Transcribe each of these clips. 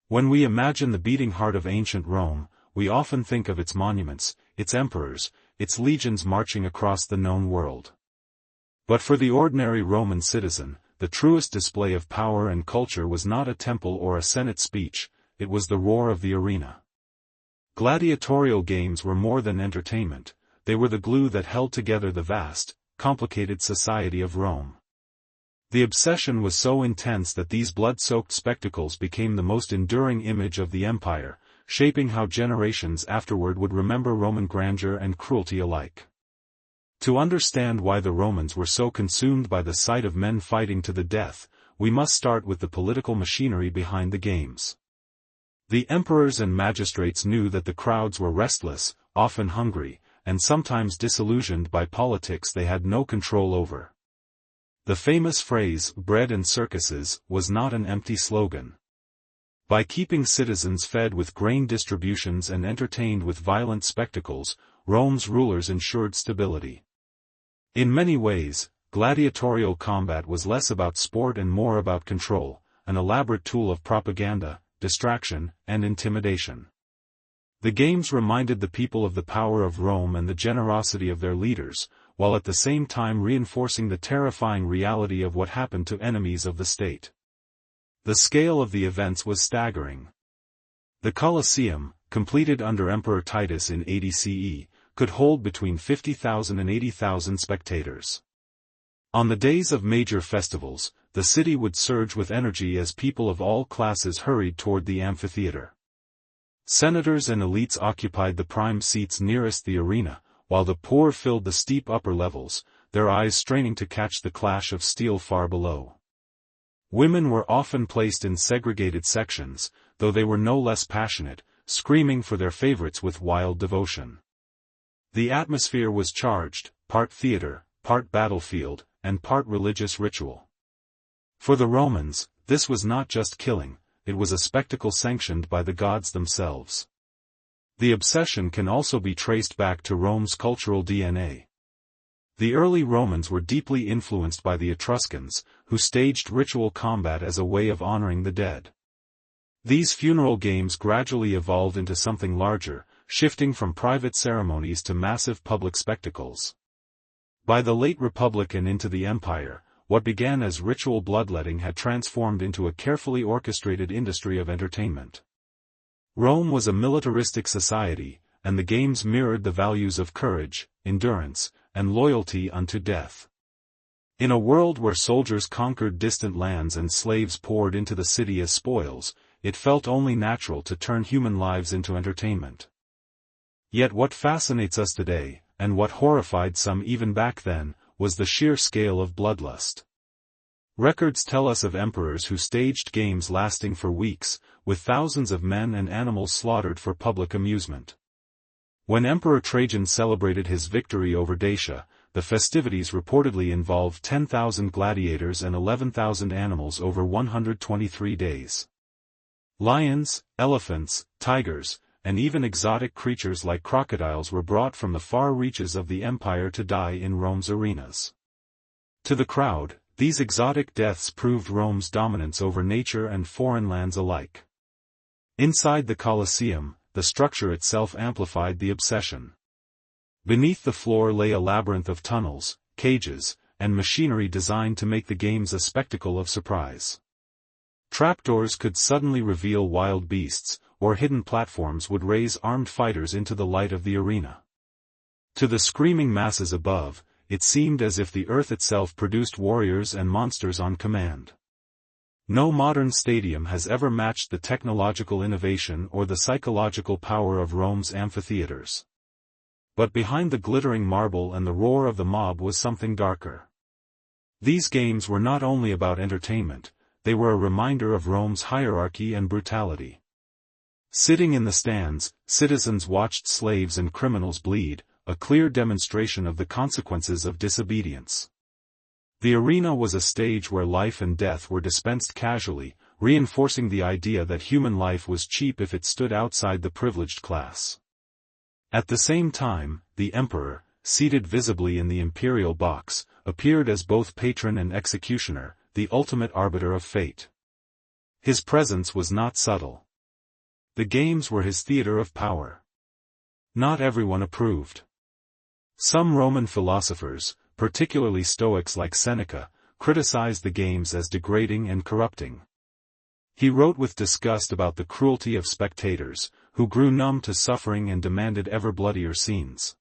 When we imagine the beating heart of ancient Rome, we often think of its monuments, its emperors, its legions marching across the known world. But for the ordinary Roman citizen, the truest display of power and culture was not a temple or a Senate speech, it was the roar of the arena. Gladiatorial games were more than entertainment, they were the glue that held together the vast, complicated society of Rome. The obsession was so intense that these blood-soaked spectacles became the most enduring image of the empire, shaping how generations afterward would remember Roman grandeur and cruelty alike. To understand why the Romans were so consumed by the sight of men fighting to the death, we must start with the political machinery behind the games. The emperors and magistrates knew that the crowds were restless, often hungry, and sometimes disillusioned by politics they had no control over. The famous phrase, "bread and circuses," was not an empty slogan. By keeping citizens fed with grain distributions and entertained with violent spectacles, Rome's rulers ensured stability. In many ways, gladiatorial combat was less about sport and more about control, an elaborate tool of propaganda, distraction, and intimidation. The games reminded the people of the power of Rome and the generosity of their leaders, while at the same time reinforcing the terrifying reality of what happened to enemies of the state. The scale of the events was staggering. The Colosseum, completed under Emperor Titus in 80 CE, could hold between 50,000 and 80,000 spectators. On the days of major festivals, the city would surge with energy as people of all classes hurried toward the amphitheater. Senators and elites occupied the prime seats nearest the arena, while the poor filled the steep upper levels, their eyes straining to catch the clash of steel far below. Women were often placed in segregated sections, though they were no less passionate, screaming for their favorites with wild devotion. The atmosphere was charged, part theater, part battlefield, and part religious ritual. For the Romans, this was not just killing, it was a spectacle sanctioned by the gods themselves. The obsession can also be traced back to Rome's cultural DNA. The early Romans were deeply influenced by the Etruscans, who staged ritual combat as a way of honoring the dead. These funeral games gradually evolved into something larger, shifting from private ceremonies to massive public spectacles. By the late Republic and into the Empire, what began as ritual bloodletting had transformed into a carefully orchestrated industry of entertainment. Rome was a militaristic society, and the games mirrored the values of courage, endurance, and loyalty unto death. In a world where soldiers conquered distant lands and slaves poured into the city as spoils, it felt only natural to turn human lives into entertainment. Yet what fascinates us today, and what horrified some even back then, was the sheer scale of bloodlust. Records tell us of emperors who staged games lasting for weeks, with thousands of men and animals slaughtered for public amusement. When Emperor Trajan celebrated his victory over Dacia, the festivities reportedly involved 10,000 gladiators and 11,000 animals over 123 days. Lions, elephants, tigers, and even exotic creatures like crocodiles were brought from the far reaches of the empire to die in Rome's arenas. To the crowd, these exotic deaths proved Rome's dominance over nature and foreign lands alike. Inside the Colosseum, the structure itself amplified the obsession. Beneath the floor lay a labyrinth of tunnels, cages, and machinery designed to make the games a spectacle of surprise. Trapdoors could suddenly reveal wild beasts, or hidden platforms would raise armed fighters into the light of the arena. To the screaming masses above, it seemed as if the earth itself produced warriors and monsters on command. No modern stadium has ever matched the technological innovation or the psychological power of Rome's amphitheaters. But behind the glittering marble and the roar of the mob was something darker. These games were not only about entertainment, they were a reminder of Rome's hierarchy and brutality. Sitting in the stands, citizens watched slaves and criminals bleed, a clear demonstration of the consequences of disobedience. The arena was a stage where life and death were dispensed casually, reinforcing the idea that human life was cheap if it stood outside the privileged class. At the same time, the emperor, seated visibly in the imperial box, appeared as both patron and executioner, the ultimate arbiter of fate. His presence was not subtle. The games were his theater of power. Not everyone approved. Some Roman philosophers, particularly Stoics like Seneca, criticized the games as degrading and corrupting. He wrote with disgust about the cruelty of spectators, who grew numb to suffering and demanded ever bloodier scenes.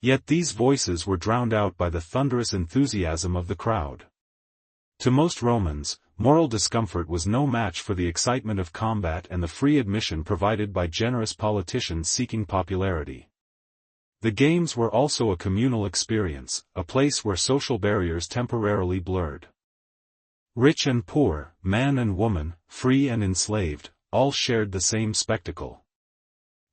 Yet these voices were drowned out by the thunderous enthusiasm of the crowd. To most Romans, moral discomfort was no match for the excitement of combat and the free admission provided by generous politicians seeking popularity. The games were also a communal experience, a place where social barriers temporarily blurred. Rich and poor, man and woman, free and enslaved, all shared the same spectacle.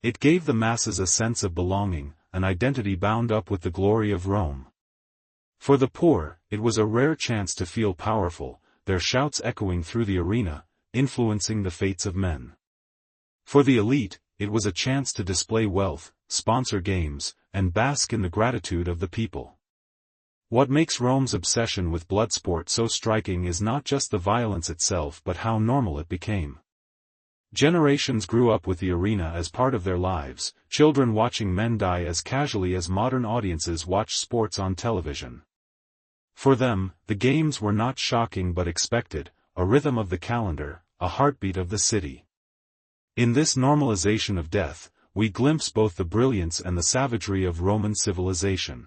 It gave the masses a sense of belonging, an identity bound up with the glory of Rome. For the poor, it was a rare chance to feel powerful, their shouts echoing through the arena, influencing the fates of men. For the elite, it was a chance to display wealth, sponsor games, and bask in the gratitude of the people. What makes Rome's obsession with blood sport so striking is not just the violence itself but how normal it became. Generations grew up with the arena as part of their lives, children watching men die as casually as modern audiences watch sports on television. For them, the games were not shocking but expected, a rhythm of the calendar, a heartbeat of the city. In this normalization of death, we glimpse both the brilliance and the savagery of Roman civilization.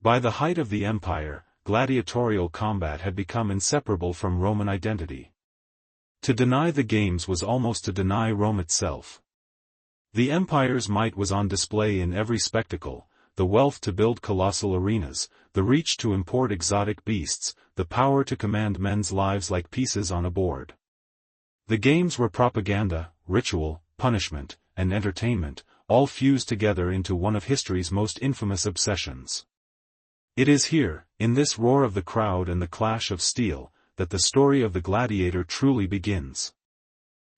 By the height of the empire, gladiatorial combat had become inseparable from Roman identity. To deny the games was almost to deny Rome itself. The empire's might was on display in every spectacle, the wealth to build colossal arenas, the reach to import exotic beasts, the power to command men's lives like pieces on a board. The games were propaganda, ritual, punishment, and entertainment, all fused together into one of history's most infamous obsessions. It is here, in this roar of the crowd and the clash of steel, that the story of the gladiator truly begins.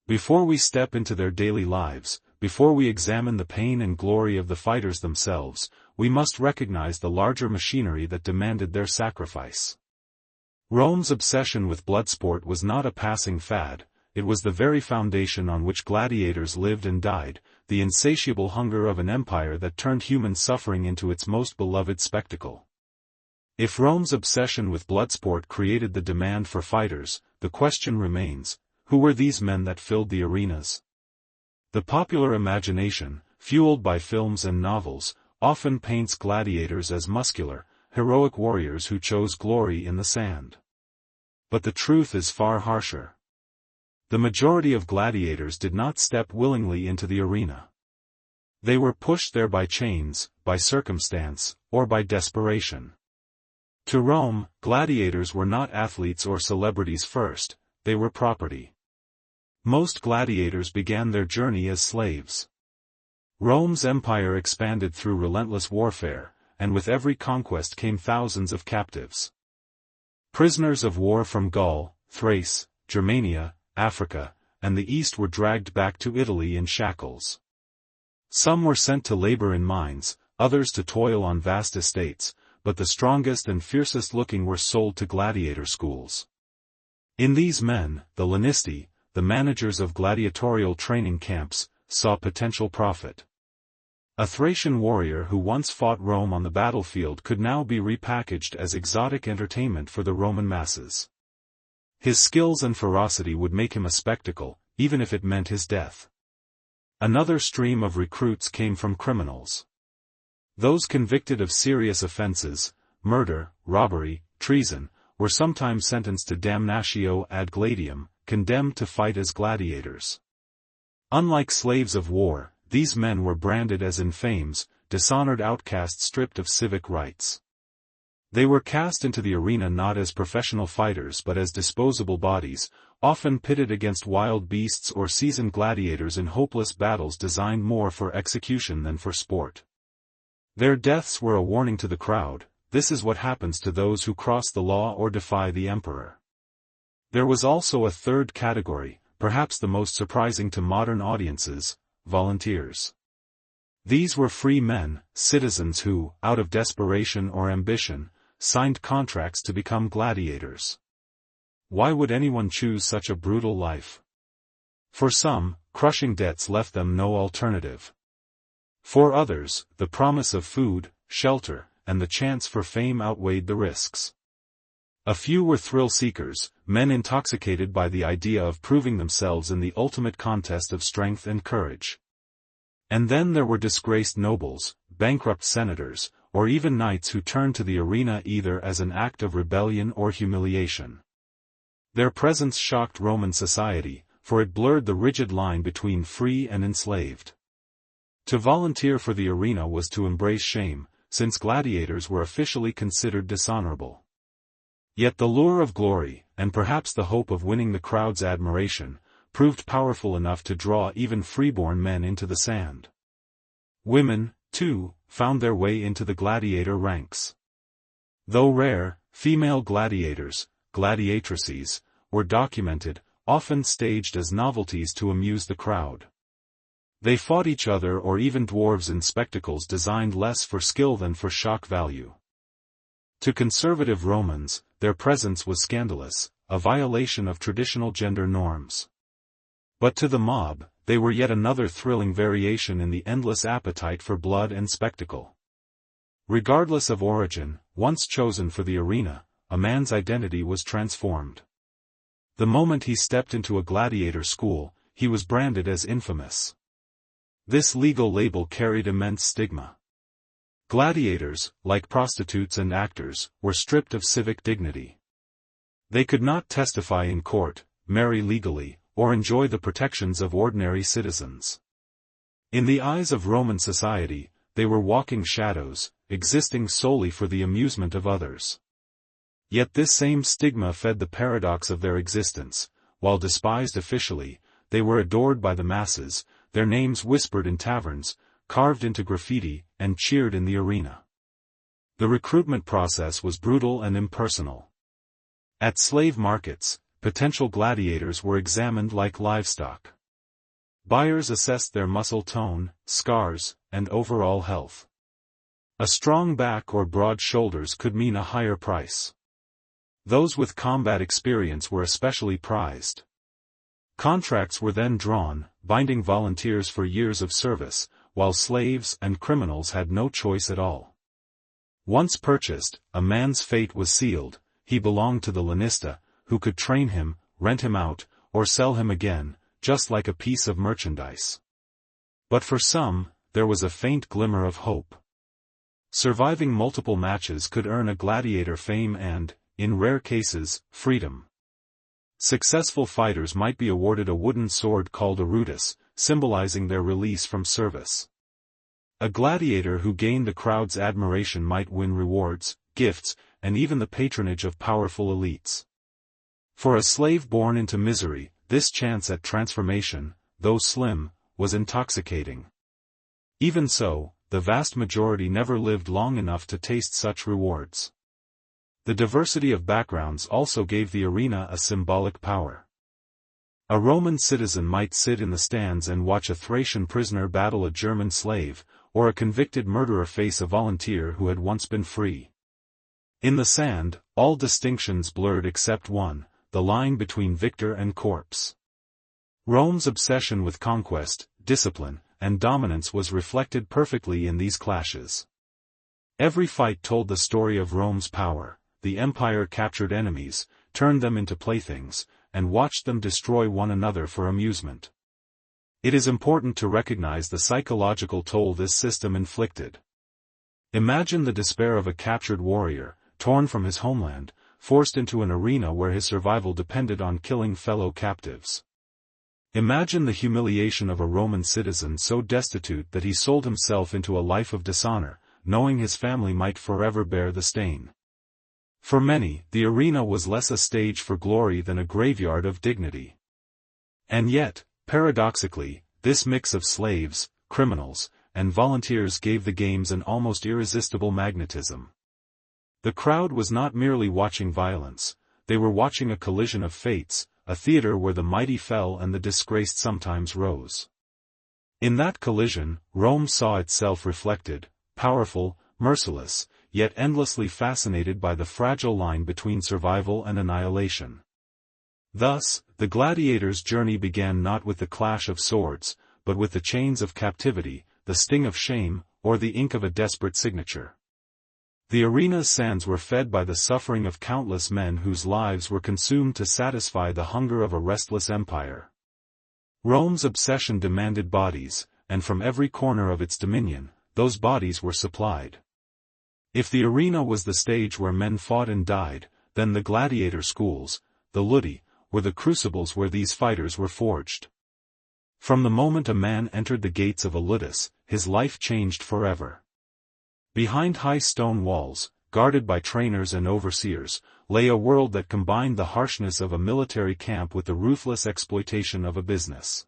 Before we step into their daily lives, before we examine the pain and glory of the fighters themselves, we must recognize the larger machinery that demanded their sacrifice. Rome's obsession with bloodsport was not a passing fad, it was the very foundation on which gladiators lived and died, the insatiable hunger of an empire that turned human suffering into its most beloved spectacle. If Rome's obsession with bloodsport created the demand for fighters, the question remains, who were these men that filled the arenas? The popular imagination, fueled by films and novels, often paints gladiators as muscular, heroic warriors who chose glory in the sand. But the truth is far harsher. The majority of gladiators did not step willingly into the arena. They were pushed there by chains, by circumstance, or by desperation. To Rome, gladiators were not athletes or celebrities first, they were property. Most gladiators began their journey as slaves. Rome's empire expanded through relentless warfare, and with every conquest came thousands of captives. Prisoners of war from Gaul, Thrace, Germania, Africa, and the East were dragged back to Italy in shackles. Some were sent to labor in mines, others to toil on vast estates, but the strongest and fiercest looking were sold to gladiator schools. In these men, the lanisti, the managers of gladiatorial training camps, saw potential profit. A Thracian warrior who once fought Rome on the battlefield could now be repackaged as exotic entertainment for the Roman masses. His skills and ferocity would make him a spectacle, even if it meant his death. Another stream of recruits came from criminals. Those convicted of serious offenses, murder, robbery, treason, were sometimes sentenced to damnatio ad gladium, condemned to fight as gladiators. Unlike slaves of war, these men were branded as infames, dishonored outcasts stripped of civic rights. They were cast into the arena not as professional fighters but as disposable bodies, often pitted against wild beasts or seasoned gladiators in hopeless battles designed more for execution than for sport. Their deaths were a warning to the crowd, this is what happens to those who cross the law or defy the emperor. There was also a third category, perhaps the most surprising to modern audiences, volunteers. These were free men, citizens who, out of desperation or ambition, signed contracts to become gladiators. Why would anyone choose such a brutal life? For some, crushing debts left them no alternative. For others, the promise of food, shelter, and the chance for fame outweighed the risks. A few were thrill-seekers, men intoxicated by the idea of proving themselves in the ultimate contest of strength and courage. And then there were disgraced nobles, bankrupt senators, or even knights who turned to the arena either as an act of rebellion or humiliation. Their presence shocked Roman society, for it blurred the rigid line between free and enslaved. To volunteer for the arena was to embrace shame, since gladiators were officially considered dishonorable. Yet the lure of glory, and perhaps the hope of winning the crowd's admiration, proved powerful enough to draw even freeborn men into the sand. Women, too, found their way into the gladiator ranks. Though rare, female gladiators, gladiatrices, were documented, often staged as novelties to amuse the crowd. They fought each other or even dwarves in spectacles designed less for skill than for shock value. To conservative Romans, their presence was scandalous, a violation of traditional gender norms. But to the mob, they were yet another thrilling variation in the endless appetite for blood and spectacle. Regardless of origin, once chosen for the arena, a man's identity was transformed. The moment he stepped into a gladiator school, he was branded as infamous. This legal label carried immense stigma. Gladiators, like prostitutes and actors, were stripped of civic dignity. They could not testify in court, marry legally, or enjoy the protections of ordinary citizens. In the eyes of Roman society, they were walking shadows, existing solely for the amusement of others. Yet this same stigma fed the paradox of their existence. While despised officially, they were adored by the masses, their names whispered in taverns, carved into graffiti, and cheered in the arena. The recruitment process was brutal and impersonal. At slave markets, potential gladiators were examined like livestock. Buyers assessed their muscle tone, scars, and overall health. A strong back or broad shoulders could mean a higher price. Those with combat experience were especially prized. Contracts were then drawn, binding volunteers for years of service, while slaves and criminals had no choice at all. Once purchased, a man's fate was sealed. He belonged to the lanista, who could train him, rent him out, or sell him again, just like a piece of merchandise. But for some, there was a faint glimmer of hope. Surviving multiple matches could earn a gladiator fame and, in rare cases, freedom. Successful fighters might be awarded a wooden sword called a rudis, symbolizing their release from service. A gladiator who gained the crowd's admiration might win rewards, gifts, and even the patronage of powerful elites. For a slave born into misery, this chance at transformation, though slim, was intoxicating. Even so, the vast majority never lived long enough to taste such rewards. The diversity of backgrounds also gave the arena a symbolic power. A Roman citizen might sit in the stands and watch a Thracian prisoner battle a German slave, or a convicted murderer face a volunteer who had once been free. In the sand, all distinctions blurred except one, the line between victor and corpse. Rome's obsession with conquest, discipline, and dominance was reflected perfectly in these clashes. Every fight told the story of Rome's power. The empire captured enemies, turned them into playthings, and watched them destroy one another for amusement. It is important to recognize the psychological toll this system inflicted. Imagine the despair of a captured warrior, torn from his homeland, forced into an arena where his survival depended on killing fellow captives. Imagine the humiliation of a Roman citizen so destitute that he sold himself into a life of dishonor, knowing his family might forever bear the stain. For many, the arena was less a stage for glory than a graveyard of dignity. And yet, paradoxically, this mix of slaves, criminals, and volunteers gave the games an almost irresistible magnetism. The crowd was not merely watching violence, they were watching a collision of fates, a theater where the mighty fell and the disgraced sometimes rose. In that collision, Rome saw itself reflected, powerful, merciless, yet endlessly fascinated by the fragile line between survival and annihilation. Thus, The gladiator's journey began not with the clash of swords, but with the chains of captivity, the sting of shame, or the ink of a desperate signature. The arena's sands were fed by the suffering of countless men whose lives were consumed to satisfy the hunger of a restless empire. Rome's obsession demanded bodies, and from every corner of its dominion, those bodies were supplied. If the arena was the stage where men fought and died, then the gladiator schools, the ludi, were the crucibles where these fighters were forged. From the moment a man entered the gates of a ludus, his life changed forever. Behind high stone walls, guarded by trainers and overseers, lay a world that combined the harshness of a military camp with the ruthless exploitation of a business.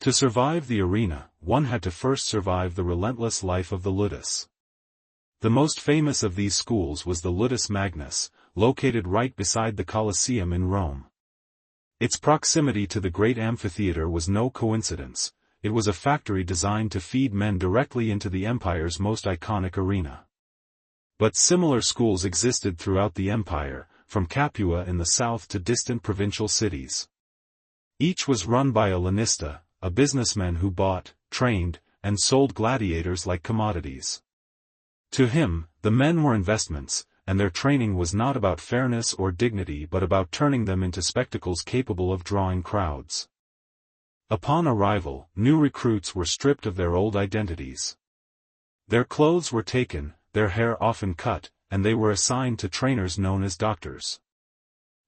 To survive the arena, one had to first survive the relentless life of the ludus. The most famous of these schools was the Ludus Magnus, located right beside the Colosseum in Rome. Its proximity to the great amphitheater was no coincidence. It was a factory designed to feed men directly into the empire's most iconic arena. But similar schools existed throughout the empire, from Capua in the south to distant provincial cities. Each was run by a lanista, a businessman who bought, trained, and sold gladiators like commodities. To him, the men were investments, and their training was not about fairness or dignity but about turning them into spectacles capable of drawing crowds. Upon arrival, new recruits were stripped of their old identities. Their clothes were taken, their hair often cut, and they were assigned to trainers known as doctors.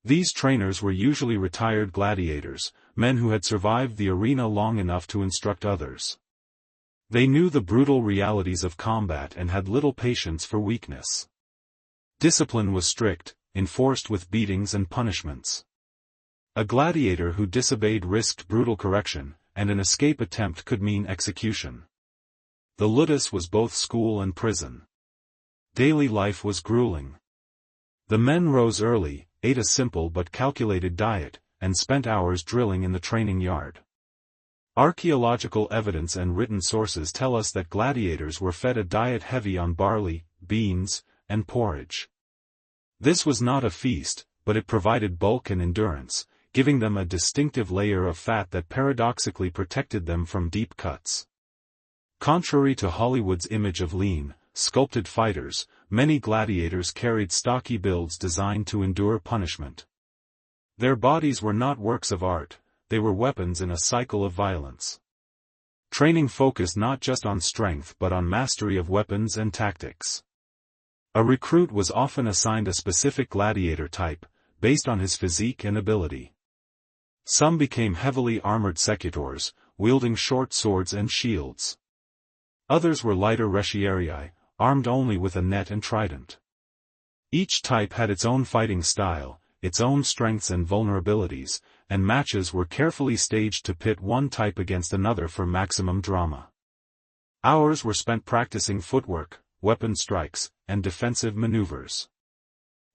These trainers were usually retired gladiators, men who had survived the arena long enough to instruct others. They knew the brutal realities of combat and had little patience for weakness. Discipline was strict, enforced with beatings and punishments. A gladiator who disobeyed risked brutal correction, and an escape attempt could mean execution. The ludus was both school and prison. Daily life was grueling. The men rose early, ate a simple but calculated diet, and spent hours drilling in the training yard. Archaeological evidence and written sources tell us that gladiators were fed a diet heavy on barley, beans, and porridge. This was not a feast, but it provided bulk and endurance, giving them a distinctive layer of fat that paradoxically protected them from deep cuts. Contrary to Hollywood's image of lean, sculpted fighters, many gladiators carried stocky builds designed to endure punishment. Their bodies were not works of art, they were weapons in a cycle of violence. Training focused not just on strength but on mastery of weapons and tactics. A recruit was often assigned a specific gladiator type, based on his physique and ability. Some became heavily armored secutors, wielding short swords and shields. Others were lighter retiarii, armed only with a net and trident. Each type had its own fighting style, its own strengths and vulnerabilities, and matches were carefully staged to pit one type against another for maximum drama. Hours were spent practicing footwork, weapon strikes, and defensive maneuvers.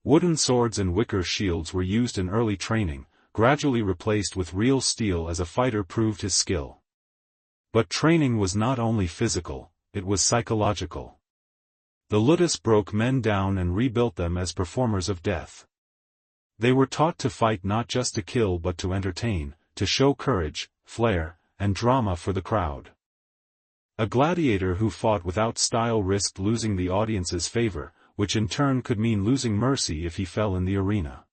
Wooden swords and wicker shields were used in early training, gradually replaced with real steel as a fighter proved his skill. But training was not only physical, it was psychological. The ludus broke men down and rebuilt them as performers of death. They were taught to fight not just to kill but to entertain, to show courage, flair, and drama for the crowd. A gladiator who fought without style risked losing the audience's favor, which in turn could mean losing mercy if he fell in the arena.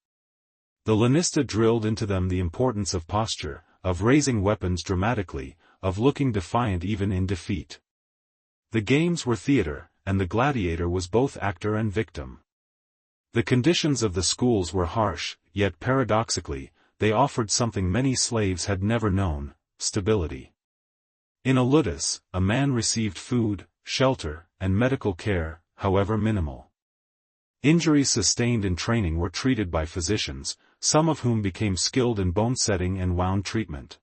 The lanista drilled into them the importance of posture, of raising weapons dramatically, of looking defiant even in defeat. The games were theater, and the gladiator was both actor and victim. The conditions of the schools were harsh, yet paradoxically, they offered something many slaves had never known: stability. In a ludus, a man received food, shelter, and medical care, however minimal. Injuries sustained in training were treated by physicians, some of whom became skilled in bone setting and wound treatment.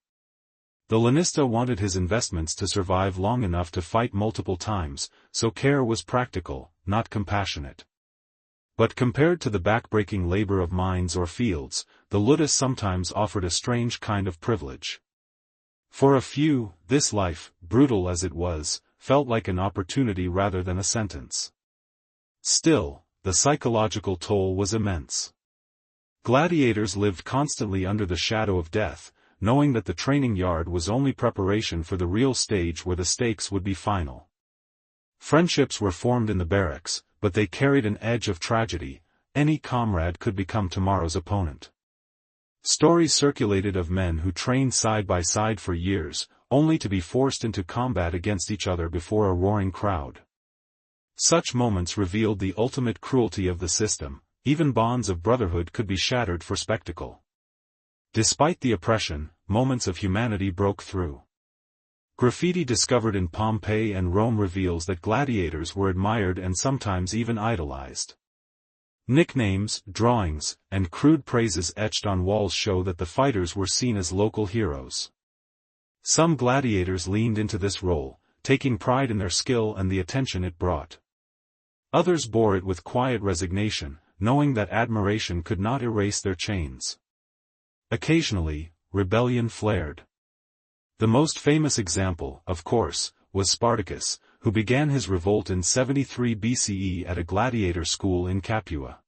The lanista wanted his investments to survive long enough to fight multiple times, so care was practical, not compassionate. But compared to the backbreaking labor of mines or fields, the ludus sometimes offered a strange kind of privilege. For a few, this life, brutal as it was, felt like an opportunity rather than a sentence. Still, the psychological toll was immense. Gladiators lived constantly under the shadow of death, knowing that the training yard was only preparation for the real stage where the stakes would be final. Friendships were formed in the barracks, but they carried an edge of tragedy. Any comrade could become tomorrow's opponent. Stories circulated of men who trained side by side for years, only to be forced into combat against each other before a roaring crowd. Such moments revealed the ultimate cruelty of the system. Even bonds of brotherhood could be shattered for spectacle. Despite the oppression, moments of humanity broke through. Graffiti discovered in Pompeii and Rome reveals that gladiators were admired and sometimes even idolized. Nicknames, drawings, and crude praises etched on walls show that the fighters were seen as local heroes. Some gladiators leaned into this role, taking pride in their skill and the attention it brought. Others bore it with quiet resignation, knowing that admiration could not erase their chains. Occasionally, rebellion flared. The most famous example, of course, was Spartacus, who began his revolt in 73 BCE at a gladiator school in Capua.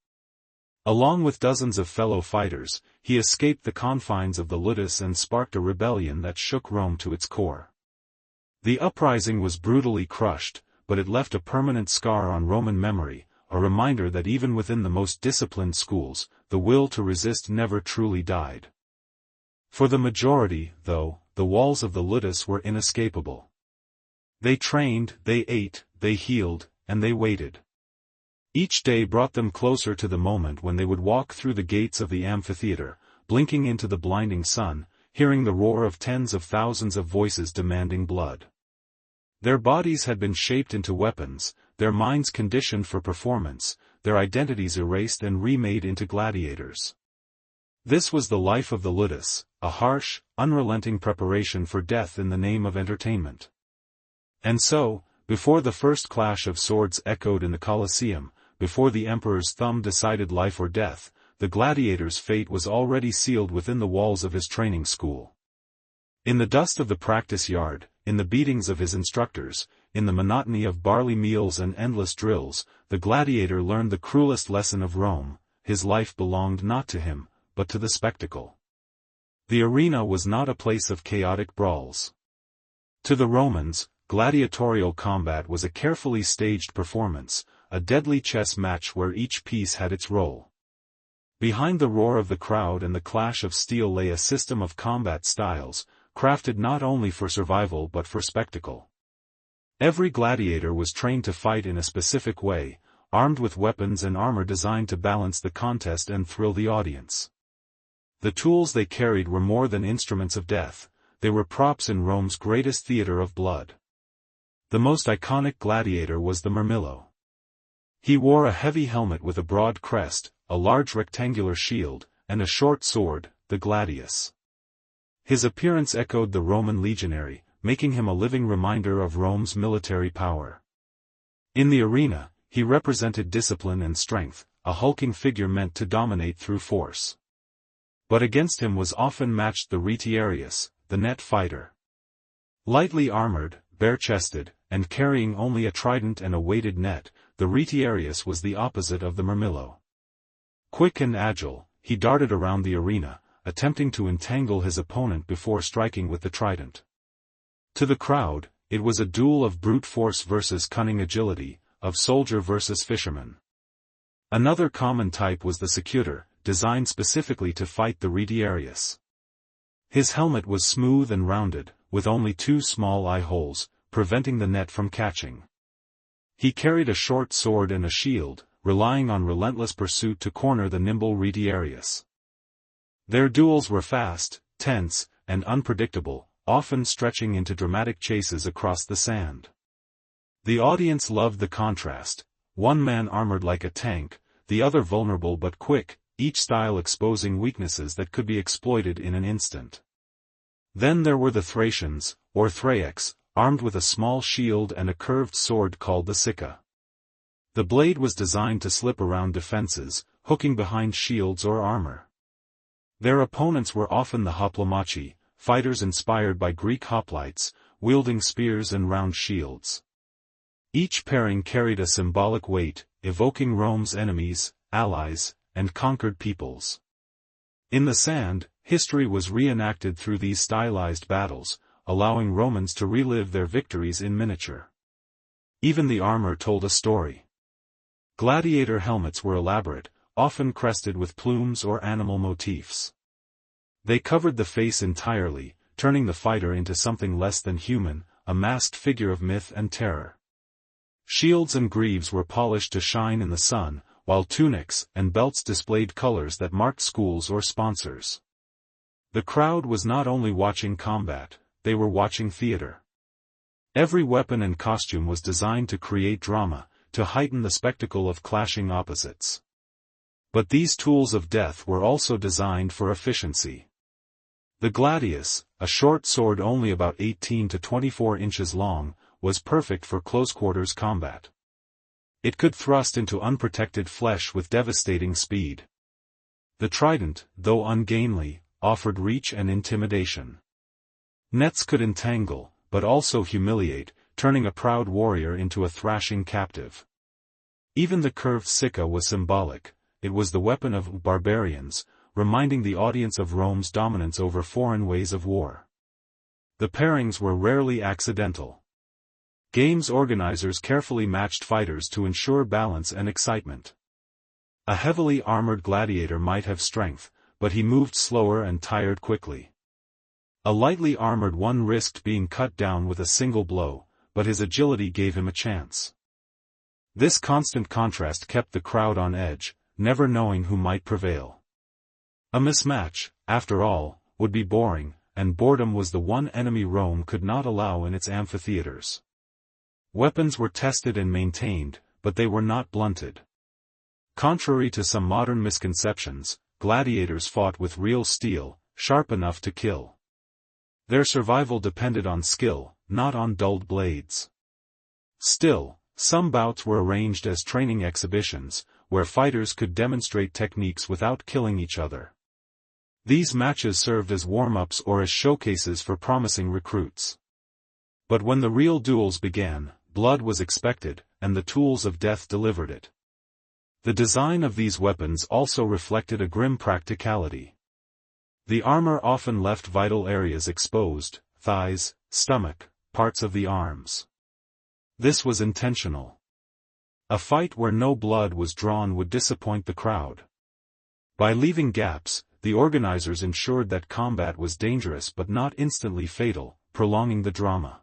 Along with dozens of fellow fighters, he escaped the confines of the ludus and sparked a rebellion that shook Rome to its core. The uprising was brutally crushed, but it left a permanent scar on Roman memory, a reminder that even within the most disciplined schools, the will to resist never truly died. For the majority, though, the walls of the ludus were inescapable. They trained, they ate, they healed, and they waited. Each day brought them closer to the moment when they would walk through the gates of the amphitheater, blinking into the blinding sun, hearing the roar of tens of thousands of voices demanding blood. Their bodies had been shaped into weapons, their minds conditioned for performance, their identities erased and remade into gladiators. This was the life of the ludus, a harsh, unrelenting preparation for death in the name of entertainment. And so, before the first clash of swords echoed in the Colosseum, before the emperor's thumb decided life or death, the gladiator's fate was already sealed within the walls of his training school. In the dust of the practice yard, in the beatings of his instructors, in the monotony of barley meals and endless drills, the gladiator learned the cruelest lesson of Rome: his life belonged not to him, but to the spectacle. The arena was not a place of chaotic brawls. To the Romans, gladiatorial combat was a carefully staged performance, a deadly chess match where each piece had its role. Behind the roar of the crowd and the clash of steel lay a system of combat styles, crafted not only for survival but for spectacle. Every gladiator was trained to fight in a specific way, armed with weapons and armor designed to balance the contest and thrill the audience. The tools they carried were more than instruments of death, they were props in Rome's greatest theater of blood. The most iconic gladiator was the Mirmillo. He wore a heavy helmet with a broad crest, a large rectangular shield, and a short sword, the gladius. His appearance echoed the Roman legionary, making him a living reminder of Rome's military power. In the arena, he represented discipline and strength, a hulking figure meant to dominate through force. But against him was often matched the retiarius, the net fighter. Lightly armored, bare-chested, and carrying only a trident and a weighted net, the retiarius was the opposite of the Mirmillo. Quick and agile, he darted around the arena, attempting to entangle his opponent before striking with the trident. To the crowd, it was a duel of brute force versus cunning agility, of soldier versus fisherman. Another common type was the secutor, designed specifically to fight the retiarius. His helmet was smooth and rounded, with only 2 small eye holes, preventing the net from catching. He carried a short sword and a shield, relying on relentless pursuit to corner the nimble retiarius. Their duels were fast, tense, and unpredictable, often stretching into dramatic chases across the sand. The audience loved the contrast, one man armored like a tank, the other vulnerable but quick, each style exposing weaknesses that could be exploited in an instant. Then there were the Thracians, or Thraecs, armed with a small shield and a curved sword called the sicca. The blade was designed to slip around defenses, hooking behind shields or armor. Their opponents were often the hoplomachi, fighters inspired by Greek hoplites, wielding spears and round shields. Each pairing carried a symbolic weight, evoking Rome's enemies, allies, and conquered peoples. In the sand, history was reenacted through these stylized battles, allowing Romans to relive their victories in miniature. Even the armor told a story. Gladiator helmets were elaborate, often crested with plumes or animal motifs. They covered the face entirely, turning the fighter into something less than human, a masked figure of myth and terror. Shields and greaves were polished to shine in the sun, while tunics and belts displayed colors that marked schools or sponsors. The crowd was not only watching combat, they were watching theater. Every weapon and costume was designed to create drama, to heighten the spectacle of clashing opposites. But these tools of death were also designed for efficiency. The gladius, a short sword only about 18 to 24 inches long, was perfect for close-quarters combat. It could thrust into unprotected flesh with devastating speed. The trident, though ungainly, offered reach and intimidation. Nets could entangle, but also humiliate, turning a proud warrior into a thrashing captive. Even the curved sicca was symbolic. It was the weapon of barbarians, reminding the audience of Rome's dominance over foreign ways of war. The pairings were rarely accidental. Games organizers carefully matched fighters to ensure balance and excitement. A heavily armored gladiator might have strength, but he moved slower and tired quickly. A lightly armored one risked being cut down with a single blow, but his agility gave him a chance. This constant contrast kept the crowd on edge, never knowing who might prevail. A mismatch, after all, would be boring, and boredom was the one enemy Rome could not allow in its amphitheaters. Weapons were tested and maintained, but they were not blunted. Contrary to some modern misconceptions, gladiators fought with real steel, sharp enough to kill. Their survival depended on skill, not on dulled blades. Still, some bouts were arranged as training exhibitions, where fighters could demonstrate techniques without killing each other. These matches served as warm-ups or as showcases for promising recruits. But when the real duels began, blood was expected, and the tools of death delivered it. The design of these weapons also reflected a grim practicality. The armor often left vital areas exposed: thighs, stomach, parts of the arms. This was intentional. A fight where no blood was drawn would disappoint the crowd. By leaving gaps, the organizers ensured that combat was dangerous but not instantly fatal, prolonging the drama.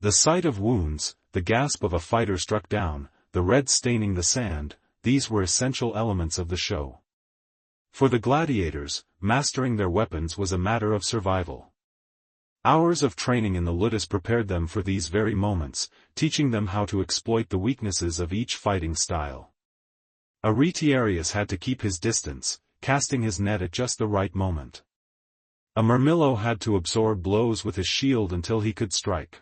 The sight of wounds, the gasp of a fighter struck down, the red staining the sand, these were essential elements of the show. For the gladiators, mastering their weapons was a matter of survival. Hours of training in the ludus prepared them for these very moments, teaching them how to exploit the weaknesses of each fighting style. A retiarius had to keep his distance, casting his net at just the right moment. A murmillo had to absorb blows with his shield until he could strike.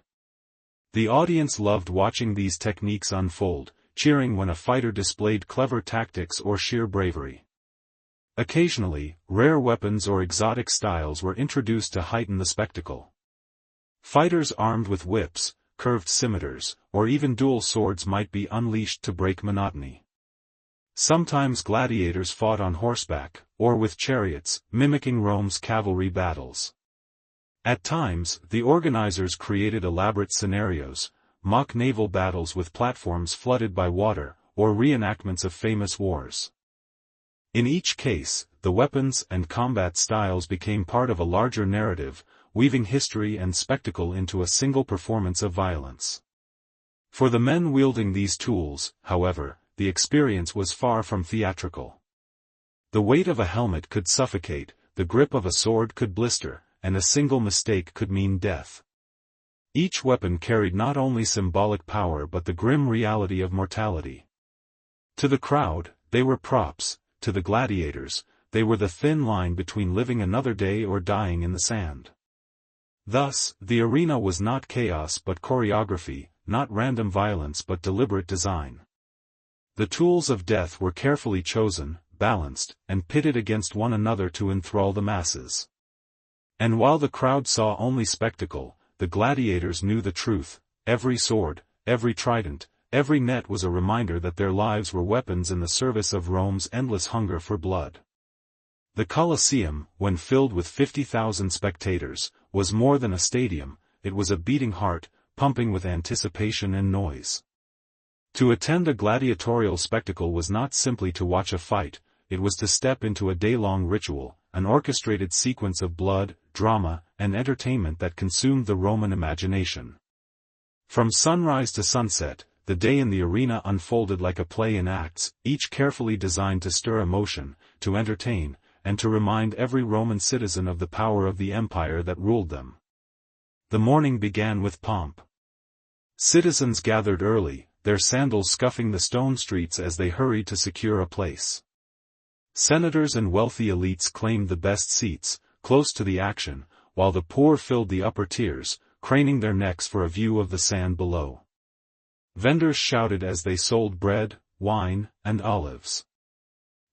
The audience loved watching these techniques unfold, cheering when a fighter displayed clever tactics or sheer bravery. Occasionally, rare weapons or exotic styles were introduced to heighten the spectacle. Fighters armed with whips, curved scimitars, or even dual swords might be unleashed to break monotony. Sometimes gladiators fought on horseback, or with chariots, mimicking Rome's cavalry battles. At times, the organizers created elaborate scenarios, mock naval battles with platforms flooded by water, or reenactments of famous wars. In each case, the weapons and combat styles became part of a larger narrative, weaving history and spectacle into a single performance of violence. For the men wielding these tools, however, the experience was far from theatrical. The weight of a helmet could suffocate, the grip of a sword could blister, and a single mistake could mean death. Each weapon carried not only symbolic power but the grim reality of mortality. To the crowd, they were props; to the gladiators, they were the thin line between living another day or dying in the sand. Thus, the arena was not chaos but choreography, not random violence but deliberate design. The tools of death were carefully chosen, balanced, and pitted against one another to enthrall the masses. And while the crowd saw only spectacle, the gladiators knew the truth: every sword, every trident, every net was a reminder that their lives were weapons in the service of Rome's endless hunger for blood. The Colosseum, when filled with 50,000 spectators, was more than a stadium, it was a beating heart, pumping with anticipation and noise. To attend a gladiatorial spectacle was not simply to watch a fight, it was to step into a day-long ritual, an orchestrated sequence of blood, drama, and entertainment that consumed the Roman imagination. From sunrise to sunset, the day in the arena unfolded like a play in acts, each carefully designed to stir emotion, to entertain, and to remind every Roman citizen of the power of the empire that ruled them. The morning began with pomp. Citizens gathered early, their sandals scuffing the stone streets as they hurried to secure a place. Senators and wealthy elites claimed the best seats, close to the action, while the poor filled the upper tiers, craning their necks for a view of the sand below. Vendors shouted as they sold bread, wine, and olives.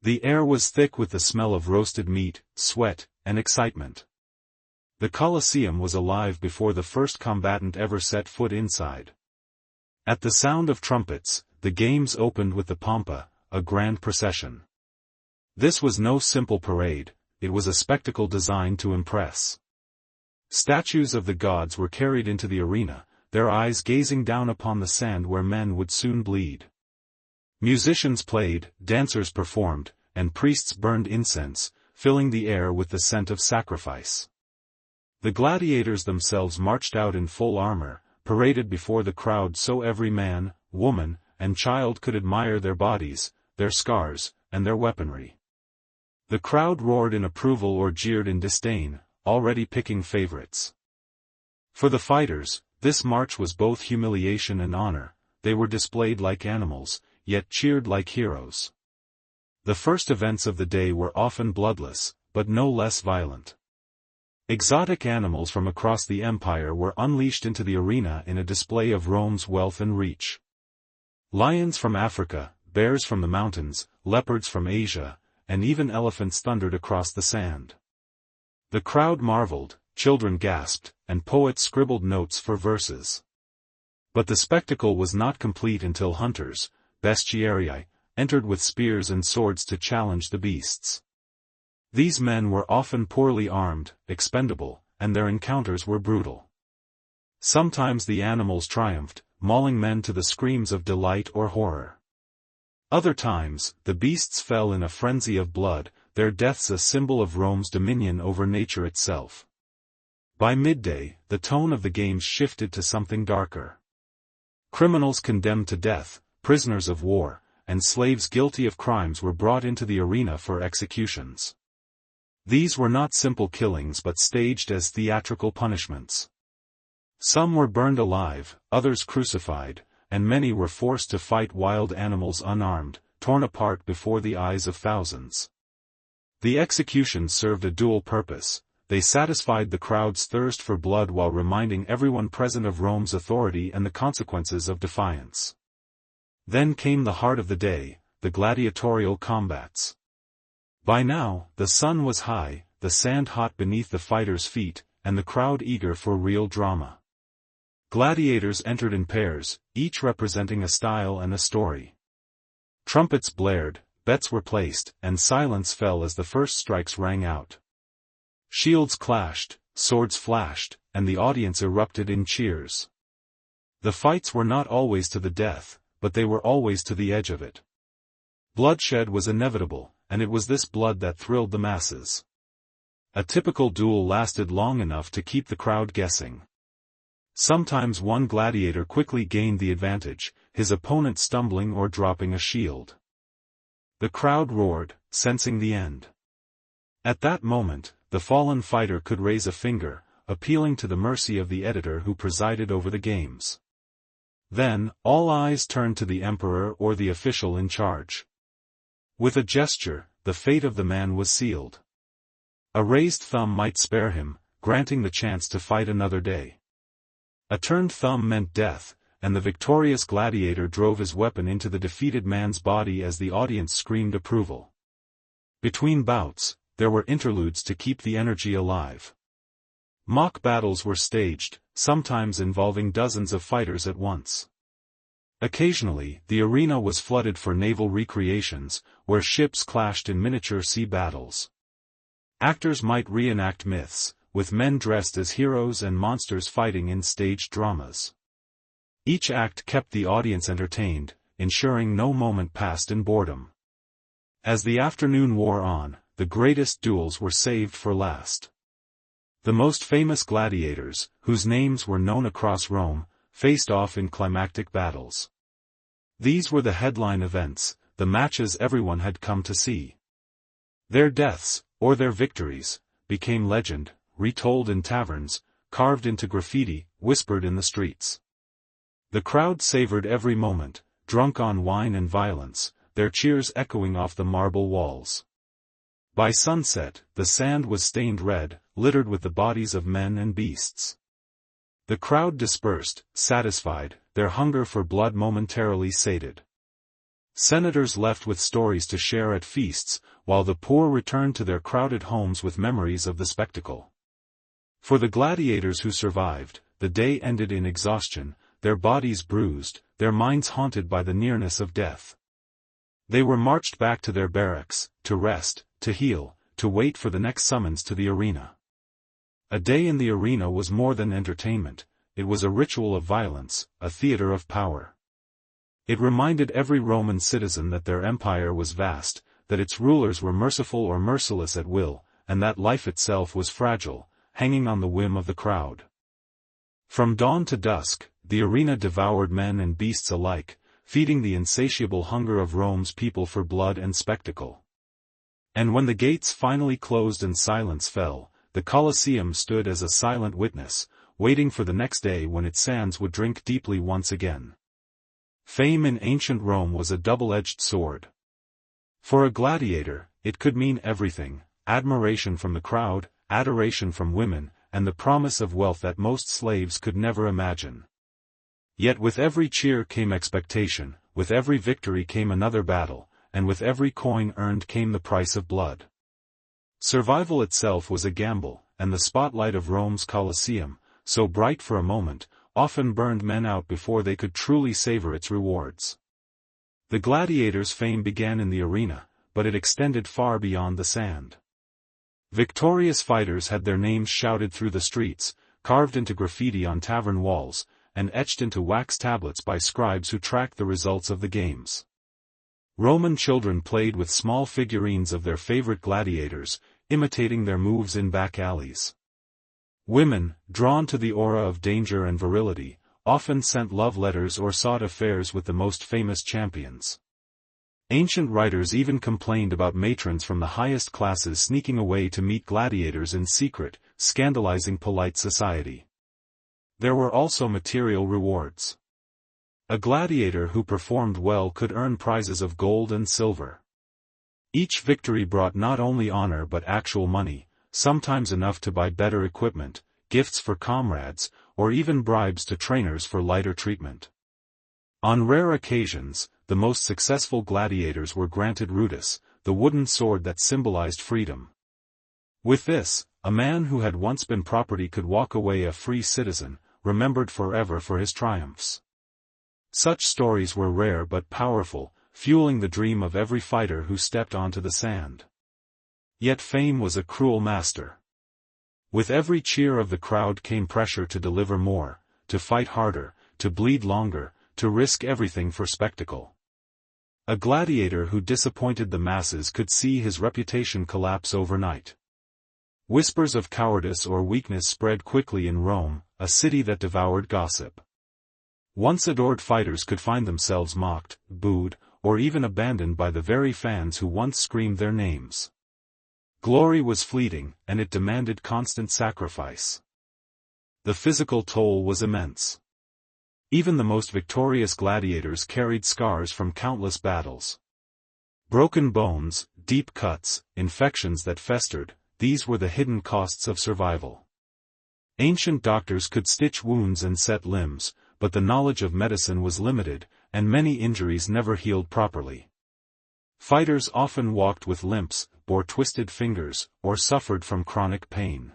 The air was thick with the smell of roasted meat, sweat, and excitement. The Colosseum was alive before the first combatant ever set foot inside. At the sound of trumpets, the games opened with the pompa, a grand procession. This was no simple parade, it was a spectacle designed to impress. Statues of the gods were carried into the arena, their eyes gazing down upon the sand where men would soon bleed. Musicians played, dancers performed, and priests burned incense, filling the air with the scent of sacrifice. The gladiators themselves marched out in full armor, paraded before the crowd so every man, woman, and child could admire their bodies, their scars, and their weaponry. The crowd roared in approval or jeered in disdain, already picking favorites. For the fighters, this march was both humiliation and honor, they were displayed like animals, yet cheered like heroes. The first events of the day were often bloodless, but no less violent. Exotic animals from across the empire were unleashed into the arena in a display of Rome's wealth and reach. Lions from Africa, bears from the mountains, leopards from Asia, and even elephants thundered across the sand. The crowd marveled, children gasped, and poets scribbled notes for verses. But the spectacle was not complete until hunters, bestiarii, entered with spears and swords to challenge the beasts. These men were often poorly armed, expendable, and their encounters were brutal. Sometimes the animals triumphed, mauling men to the screams of delight or horror. Other times, the beasts fell in a frenzy of blood, their deaths a symbol of Rome's dominion over nature itself. By midday, the tone of the games shifted to something darker. Criminals condemned to death, prisoners of war, and slaves guilty of crimes were brought into the arena for executions. These were not simple killings but staged as theatrical punishments. Some were burned alive, others crucified, and many were forced to fight wild animals unarmed, torn apart before the eyes of thousands. The executions served a dual purpose. They satisfied the crowd's thirst for blood while reminding everyone present of Rome's authority and the consequences of defiance. Then came the heart of the day, the gladiatorial combats. By now, the sun was high, the sand hot beneath the fighters' feet, and the crowd eager for real drama. Gladiators entered in pairs, each representing a style and a story. Trumpets blared, bets were placed, and silence fell as the first strikes rang out. Shields clashed, swords flashed, and the audience erupted in cheers. The fights were not always to the death, but they were always to the edge of it. Bloodshed was inevitable, and it was this blood that thrilled the masses. A typical duel lasted long enough to keep the crowd guessing. Sometimes one gladiator quickly gained the advantage, his opponent stumbling or dropping a shield. The crowd roared, sensing the end. At that moment, the fallen fighter could raise a finger, appealing to the mercy of the editor who presided over the games. Then, all eyes turned to the emperor or the official in charge. With a gesture, the fate of the man was sealed. A raised thumb might spare him, granting the chance to fight another day. A turned thumb meant death, and the victorious gladiator drove his weapon into the defeated man's body as the audience screamed approval. Between bouts, there were interludes to keep the energy alive. Mock battles were staged, sometimes involving dozens of fighters at once. Occasionally, the arena was flooded for naval recreations, where ships clashed in miniature sea battles. Actors might reenact myths, with men dressed as heroes and monsters fighting in staged dramas. Each act kept the audience entertained, ensuring no moment passed in boredom. As the afternoon wore on, the greatest duels were saved for last. The most famous gladiators, whose names were known across Rome, faced off in climactic battles. These were the headline events, the matches everyone had come to see. Their deaths, or their victories, became legend, retold in taverns, carved into graffiti, whispered in the streets. The crowd savored every moment, drunk on wine and violence, their cheers echoing off the marble walls. By sunset, the sand was stained red, littered with the bodies of men and beasts. The crowd dispersed, satisfied, their hunger for blood momentarily sated. Senators left with stories to share at feasts, while the poor returned to their crowded homes with memories of the spectacle. For the gladiators who survived, the day ended in exhaustion, their bodies bruised, their minds haunted by the nearness of death. They were marched back to their barracks, to rest, to heal, to wait for the next summons to the arena. A day in the arena was more than entertainment, it was a ritual of violence, a theater of power. It reminded every Roman citizen that their empire was vast, that its rulers were merciful or merciless at will, and that life itself was fragile, hanging on the whim of the crowd. From dawn to dusk, the arena devoured men and beasts alike, feeding the insatiable hunger of Rome's people for blood and spectacle. And when the gates finally closed and silence fell, the Colosseum stood as a silent witness, waiting for the next day when its sands would drink deeply once again. Fame in ancient Rome was a double-edged sword. For a gladiator, it could mean everything: admiration from the crowd, adoration from women, and the promise of wealth that most slaves could never imagine. Yet with every cheer came expectation, with every victory came another battle, and with every coin earned came the price of blood. Survival itself was a gamble, and the spotlight of Rome's Colosseum, so bright for a moment, often burned men out before they could truly savor its rewards. The gladiators' fame began in the arena, but it extended far beyond the sand. Victorious fighters had their names shouted through the streets, carved into graffiti on tavern walls, and etched into wax tablets by scribes who tracked the results of the games. Roman children played with small figurines of their favorite gladiators, imitating their moves in back alleys. Women, drawn to the aura of danger and virility, often sent love letters or sought affairs with the most famous champions. Ancient writers even complained about matrons from the highest classes sneaking away to meet gladiators in secret, scandalizing polite society. There were also material rewards. A gladiator who performed well could earn prizes of gold and silver. Each victory brought not only honor but actual money, sometimes enough to buy better equipment, gifts for comrades, or even bribes to trainers for lighter treatment. On rare occasions, the most successful gladiators were granted rudis, the wooden sword that symbolized freedom. With this, a man who had once been property could walk away a free citizen, remembered forever for his triumphs. Such stories were rare but powerful, fueling the dream of every fighter who stepped onto the sand. Yet fame was a cruel master. With every cheer of the crowd came pressure to deliver more, to fight harder, to bleed longer, to risk everything for spectacle. A gladiator who disappointed the masses could see his reputation collapse overnight. Whispers of cowardice or weakness spread quickly in Rome, a city that devoured gossip. Once adored fighters could find themselves mocked, booed, or even abandoned by the very fans who once screamed their names. Glory was fleeting, and it demanded constant sacrifice. The physical toll was immense. Even the most victorious gladiators carried scars from countless battles. Broken bones, deep cuts, infections that festered, these were the hidden costs of survival. Ancient doctors could stitch wounds and set limbs, but the knowledge of medicine was limited, and many injuries never healed properly. Fighters often walked with limps, bore twisted fingers, or suffered from chronic pain.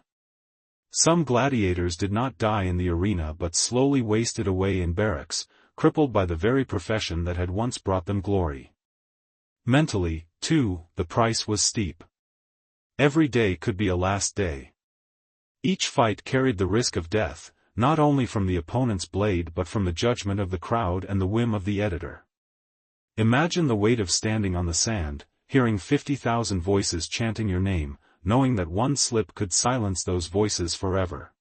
Some gladiators did not die in the arena but slowly wasted away in barracks, crippled by the very profession that had once brought them glory. Mentally, too, the price was steep. Every day could be a last day. Each fight carried the risk of death, not only from the opponent's blade but from the judgment of the crowd and the whim of the editor. Imagine the weight of standing on the sand, hearing 50,000 voices chanting your name, knowing that one slip could silence those voices forever.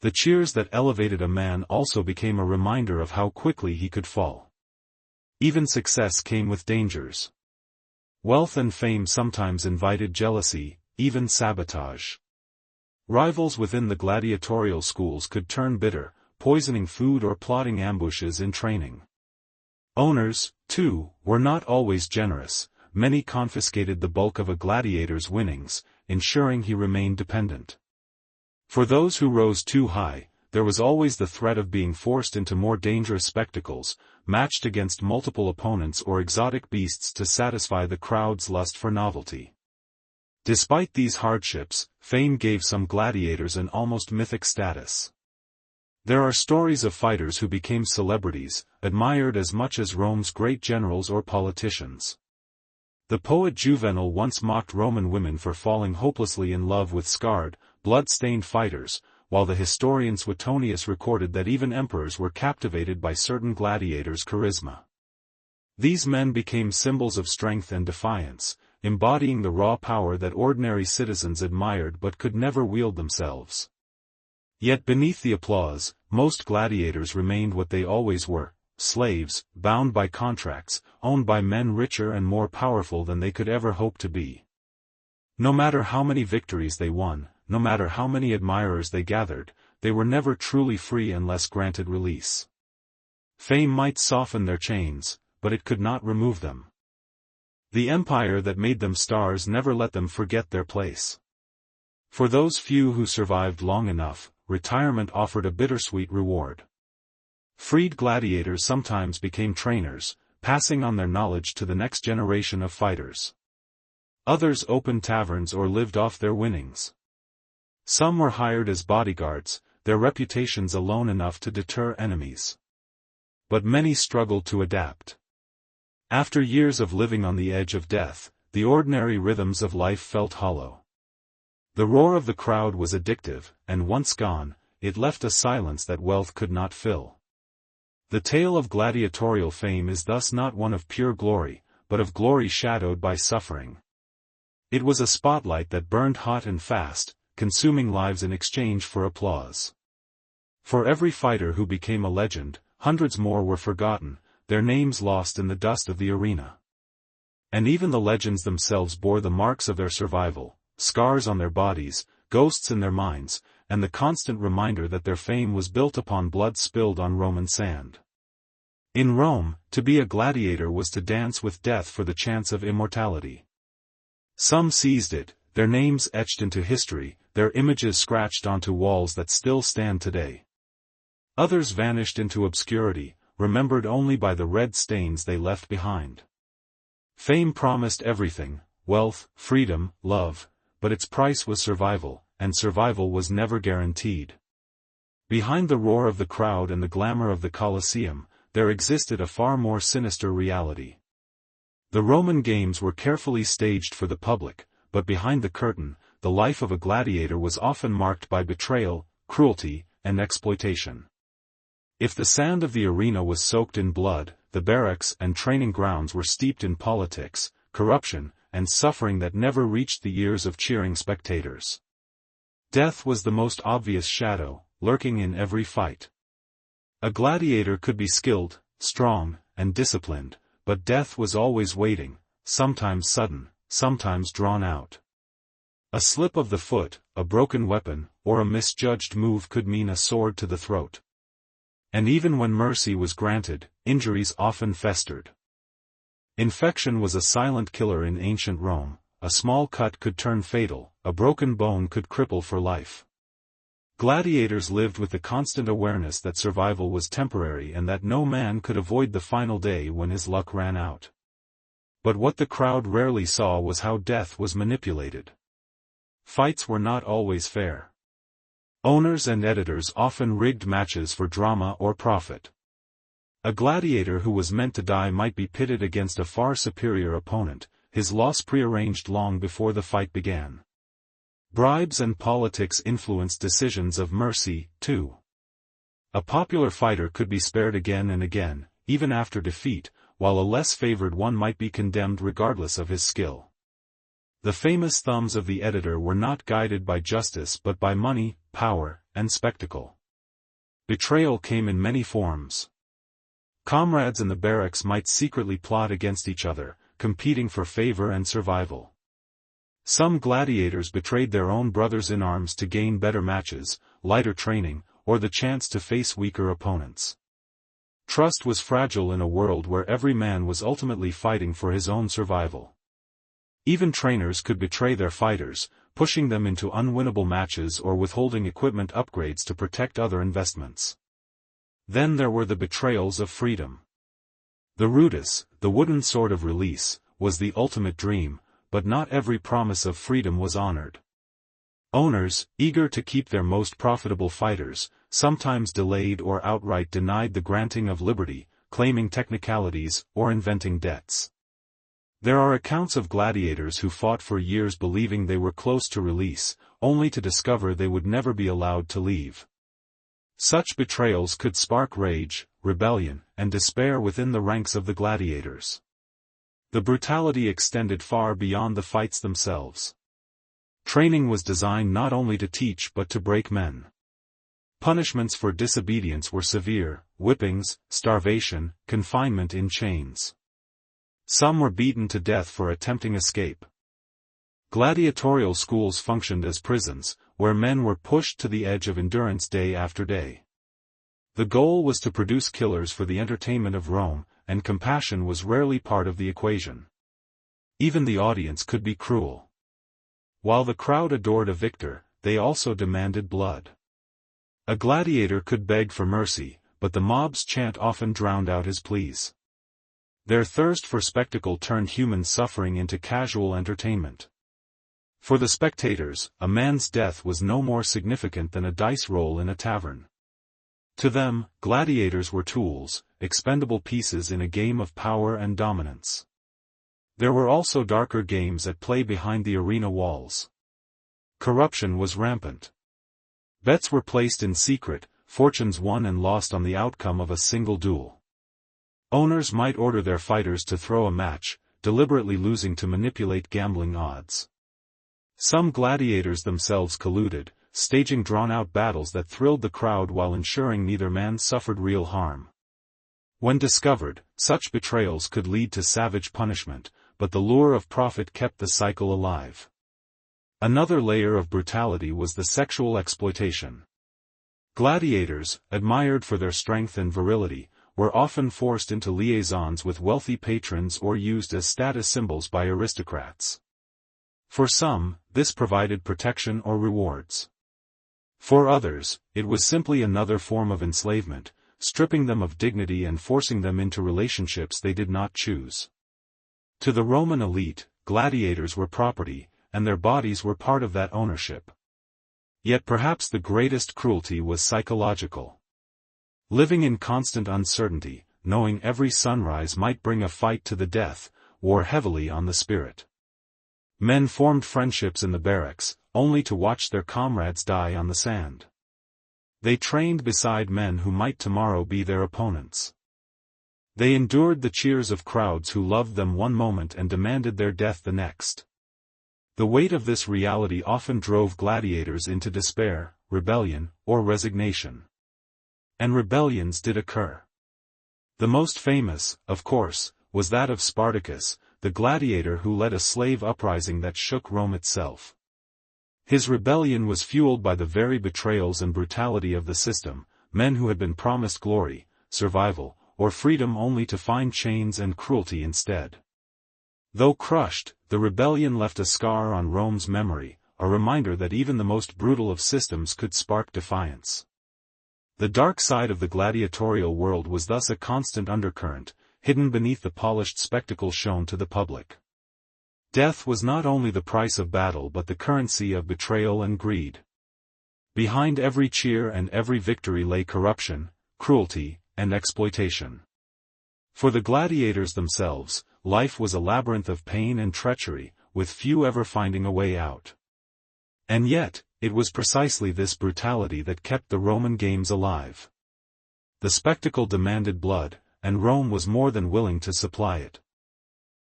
The cheers that elevated a man also became a reminder of how quickly he could fall. Even success came with dangers. Wealth and fame sometimes invited jealousy, even sabotage. Rivals within the gladiatorial schools could turn bitter, poisoning food or plotting ambushes in training. Owners, too, were not always generous. Many confiscated the bulk of a gladiator's winnings, ensuring he remained dependent. For those who rose too high, there was always the threat of being forced into more dangerous spectacles, matched against multiple opponents or exotic beasts to satisfy the crowd's lust for novelty. Despite these hardships, fame gave some gladiators an almost mythic status. There are stories of fighters who became celebrities, admired as much as Rome's great generals or politicians. The poet Juvenal once mocked Roman women for falling hopelessly in love with scarred, blood-stained fighters, while the historian Suetonius recorded that even emperors were captivated by certain gladiators' charisma. These men became symbols of strength and defiance, embodying the raw power that ordinary citizens admired but could never wield themselves. Yet beneath the applause, most gladiators remained what they always were: slaves, bound by contracts, owned by men richer and more powerful than they could ever hope to be. No matter how many victories they won, no matter how many admirers they gathered, they were never truly free unless granted release. Fame might soften their chains, but it could not remove them. The empire that made them stars never let them forget their place. For those few who survived long enough, retirement offered a bittersweet reward. Freed gladiators sometimes became trainers, passing on their knowledge to the next generation of fighters. Others opened taverns or lived off their winnings. Some were hired as bodyguards, their reputations alone enough to deter enemies. But many struggled to adapt. After years of living on the edge of death, the ordinary rhythms of life felt hollow. The roar of the crowd was addictive, and once gone, it left a silence that wealth could not fill. The tale of gladiatorial fame is thus not one of pure glory, but of glory shadowed by suffering. It was a spotlight that burned hot and fast, consuming lives in exchange for applause. For every fighter who became a legend, hundreds more were forgotten, their names lost in the dust of the arena. And even the legends themselves bore the marks of their survival: scars on their bodies, ghosts in their minds, and the constant reminder that their fame was built upon blood spilled on Roman sand. In Rome, to be a gladiator was to dance with death for the chance of immortality. Some seized it, their names etched into history, their images scratched onto walls that still stand today. Others vanished into obscurity, remembered only by the red stains they left behind. Fame promised everything: wealth, freedom, love, but its price was survival, and survival was never guaranteed. Behind the roar of the crowd and the glamour of the Colosseum, there existed a far more sinister reality. The Roman games were carefully staged for the public, but behind the curtain, the life of a gladiator was often marked by betrayal, cruelty, and exploitation. If the sand of the arena was soaked in blood, the barracks and training grounds were steeped in politics, corruption, and suffering that never reached the ears of cheering spectators. Death was the most obvious shadow, lurking in every fight. A gladiator could be skilled, strong, and disciplined, but death was always waiting, sometimes sudden, sometimes drawn out. A slip of the foot, a broken weapon, or a misjudged move could mean a sword to the throat. And even when mercy was granted, injuries often festered. Infection was a silent killer in ancient Rome: a small cut could turn fatal, a broken bone could cripple for life. Gladiators lived with the constant awareness that survival was temporary and that no man could avoid the final day when his luck ran out. But what the crowd rarely saw was how death was manipulated. Fights were not always fair. Owners and editors often rigged matches for drama or profit. A gladiator who was meant to die might be pitted against a far superior opponent, his loss prearranged long before the fight began. Bribes and politics influenced decisions of mercy, too. A popular fighter could be spared again and again, even after defeat, while a less favored one might be condemned regardless of his skill. The famous thumbs of the editor were not guided by justice but by money, power, and spectacle. Betrayal came in many forms. Comrades in the barracks might secretly plot against each other, competing for favor and survival. Some gladiators betrayed their own brothers in arms to gain better matches, lighter training, or the chance to face weaker opponents. Trust was fragile in a world where every man was ultimately fighting for his own survival. Even trainers could betray their fighters, pushing them into unwinnable matches or withholding equipment upgrades to protect other investments. Then there were the betrayals of freedom. The rudis, the wooden sword of release, was the ultimate dream, but not every promise of freedom was honored. Owners, eager to keep their most profitable fighters, sometimes delayed or outright denied the granting of liberty, claiming technicalities or inventing debts. There are accounts of gladiators who fought for years believing they were close to release, only to discover they would never be allowed to leave. Such betrayals could spark rage, rebellion, and despair within the ranks of the gladiators. The brutality extended far beyond the fights themselves. Training was designed not only to teach but to break men. Punishments for disobedience were severe: whippings, starvation, confinement in chains. Some were beaten to death for attempting escape. Gladiatorial schools functioned as prisons, where men were pushed to the edge of endurance day after day. The goal was to produce killers for the entertainment of Rome, and compassion was rarely part of the equation. Even the audience could be cruel. While the crowd adored a victor, they also demanded blood. A gladiator could beg for mercy, but the mob's chant often drowned out his pleas. Their thirst for spectacle turned human suffering into casual entertainment. For the spectators, a man's death was no more significant than a dice roll in a tavern. To them, gladiators were tools, expendable pieces in a game of power and dominance. There were also darker games at play behind the arena walls. Corruption was rampant. Bets were placed in secret, fortunes won and lost on the outcome of a single duel. Owners might order their fighters to throw a match, deliberately losing to manipulate gambling odds. Some gladiators themselves colluded, staging drawn-out battles that thrilled the crowd while ensuring neither man suffered real harm. When discovered, such betrayals could lead to savage punishment, but the lure of profit kept the cycle alive. Another layer of brutality was the sexual exploitation. Gladiators, admired for their strength and virility, were often forced into liaisons with wealthy patrons or used as status symbols by aristocrats. For some, this provided protection or rewards. For others, it was simply another form of enslavement, stripping them of dignity and forcing them into relationships they did not choose. To the Roman elite, gladiators were property, and their bodies were part of that ownership. Yet perhaps the greatest cruelty was psychological. Living in constant uncertainty, knowing every sunrise might bring a fight to the death, wore heavily on the spirit. Men formed friendships in the barracks, only to watch their comrades die on the sand. They trained beside men who might tomorrow be their opponents. They endured the cheers of crowds who loved them one moment and demanded their death the next. The weight of this reality often drove gladiators into despair, rebellion, or resignation. And rebellions did occur. The most famous, of course, was that of Spartacus, the gladiator who led a slave uprising that shook Rome itself. His rebellion was fueled by the very betrayals and brutality of the system, men who had been promised glory, survival, or freedom only to find chains and cruelty instead. Though crushed, the rebellion left a scar on Rome's memory, a reminder that even the most brutal of systems could spark defiance. The dark side of the gladiatorial world was thus a constant undercurrent, hidden beneath the polished spectacle shown to the public. Death was not only the price of battle but the currency of betrayal and greed. Behind every cheer and every victory lay corruption, cruelty, and exploitation. For the gladiators themselves, life was a labyrinth of pain and treachery, with few ever finding a way out. And yet, it was precisely this brutality that kept the Roman games alive. The spectacle demanded blood, and Rome was more than willing to supply it.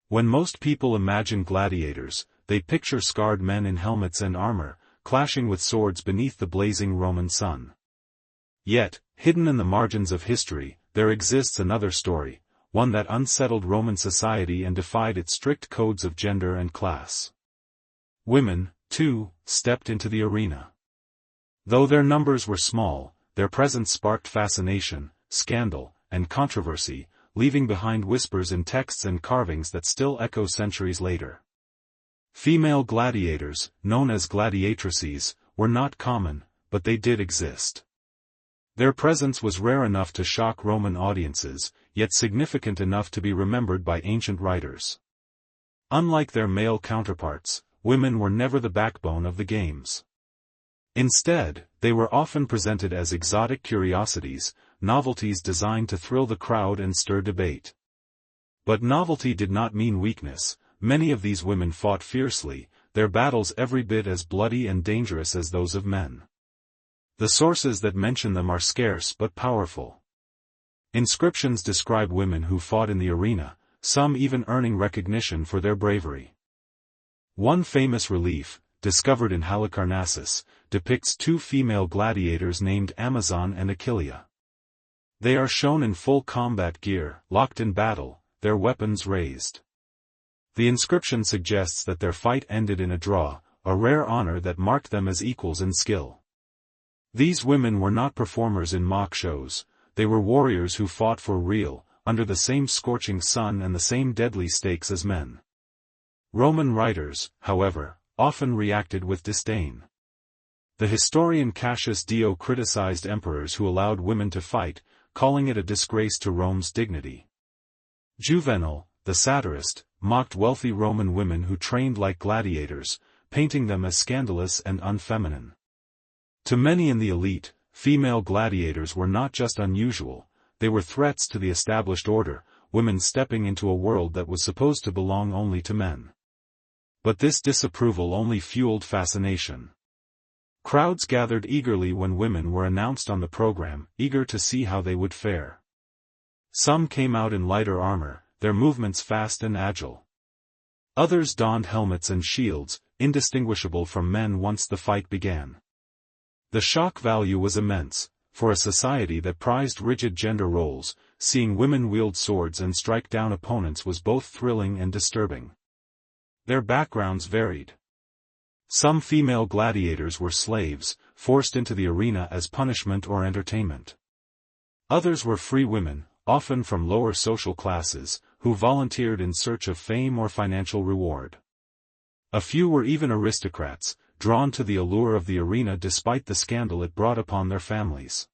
When most people imagine gladiators, they picture scarred men in helmets and armor, clashing with swords beneath the blazing Roman sun. Yet, hidden in the margins of history, there exists another story, one that unsettled Roman society and defied its strict codes of gender and class. Women, too, stepped into the arena. Though their numbers were small, their presence sparked fascination, scandal, and controversy, leaving behind whispers in texts and carvings that still echo centuries later. Female gladiators, known as gladiatrices, were not common, but they did exist. Their presence was rare enough to shock Roman audiences, yet significant enough to be remembered by ancient writers. Unlike their male counterparts, women were never the backbone of the games. Instead, they were often presented as exotic curiosities, novelties designed to thrill the crowd and stir debate. But novelty did not mean weakness. Many of these women fought fiercely, their battles every bit as bloody and dangerous as those of men. The sources that mention them are scarce but powerful. Inscriptions describe women who fought in the arena, some even earning recognition for their bravery. One famous relief, discovered in Halicarnassus, depicts two female gladiators named Amazon and Achillea. They are shown in full combat gear, locked in battle, their weapons raised. The inscription suggests that their fight ended in a draw, a rare honor that marked them as equals in skill. These women were not performers in mock shows, they were warriors who fought for real, under the same scorching sun and the same deadly stakes as men. Roman writers, however, often reacted with disdain. The historian Cassius Dio criticized emperors who allowed women to fight, calling it a disgrace to Rome's dignity. Juvenal, the satirist, mocked wealthy Roman women who trained like gladiators, painting them as scandalous and unfeminine. To many in the elite, female gladiators were not just unusual, they were threats to the established order, women stepping into a world that was supposed to belong only to men. But this disapproval only fueled fascination. Crowds gathered eagerly when women were announced on the program, eager to see how they would fare. Some came out in lighter armor, their movements fast and agile. Others donned helmets and shields, indistinguishable from men once the fight began. The shock value was immense. For a society that prized rigid gender roles, seeing women wield swords and strike down opponents was both thrilling and disturbing. Their backgrounds varied. Some female gladiators were slaves, forced into the arena as punishment or entertainment. Others were free women, often from lower social classes, who volunteered in search of fame or financial reward. A few were even aristocrats, drawn to the allure of the arena despite the scandal it brought upon their families.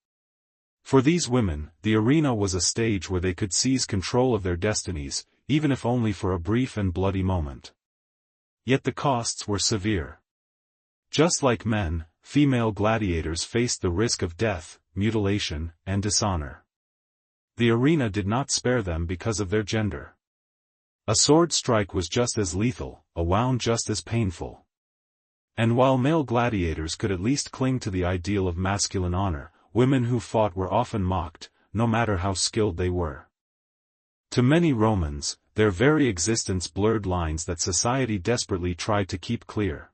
For these women, the arena was a stage where they could seize control of their destinies, even if only for a brief and bloody moment. Yet the costs were severe. Just like men, female gladiators faced the risk of death, mutilation, and dishonor. The arena did not spare them because of their gender. A sword strike was just as lethal, a wound just as painful. And while male gladiators could at least cling to the ideal of masculine honor, women who fought were often mocked, no matter how skilled they were. To many Romans, their very existence blurred lines that society desperately tried to keep clear.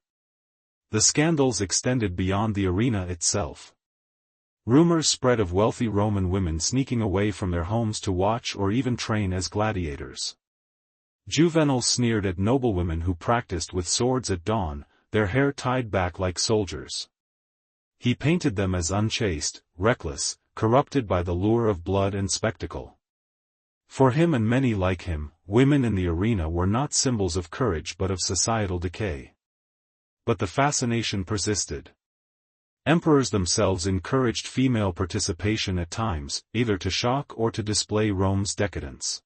The scandals extended beyond the arena itself. Rumors spread of wealthy Roman women sneaking away from their homes to watch or even train as gladiators. Juvenal sneered at noblewomen who practiced with swords at dawn, their hair tied back like soldiers. He painted them as unchaste, reckless, corrupted by the lure of blood and spectacle. For him and many like him, women in the arena were not symbols of courage but of societal decay. But the fascination persisted. Emperors themselves encouraged female participation at times, either to shock or to display Rome's decadence.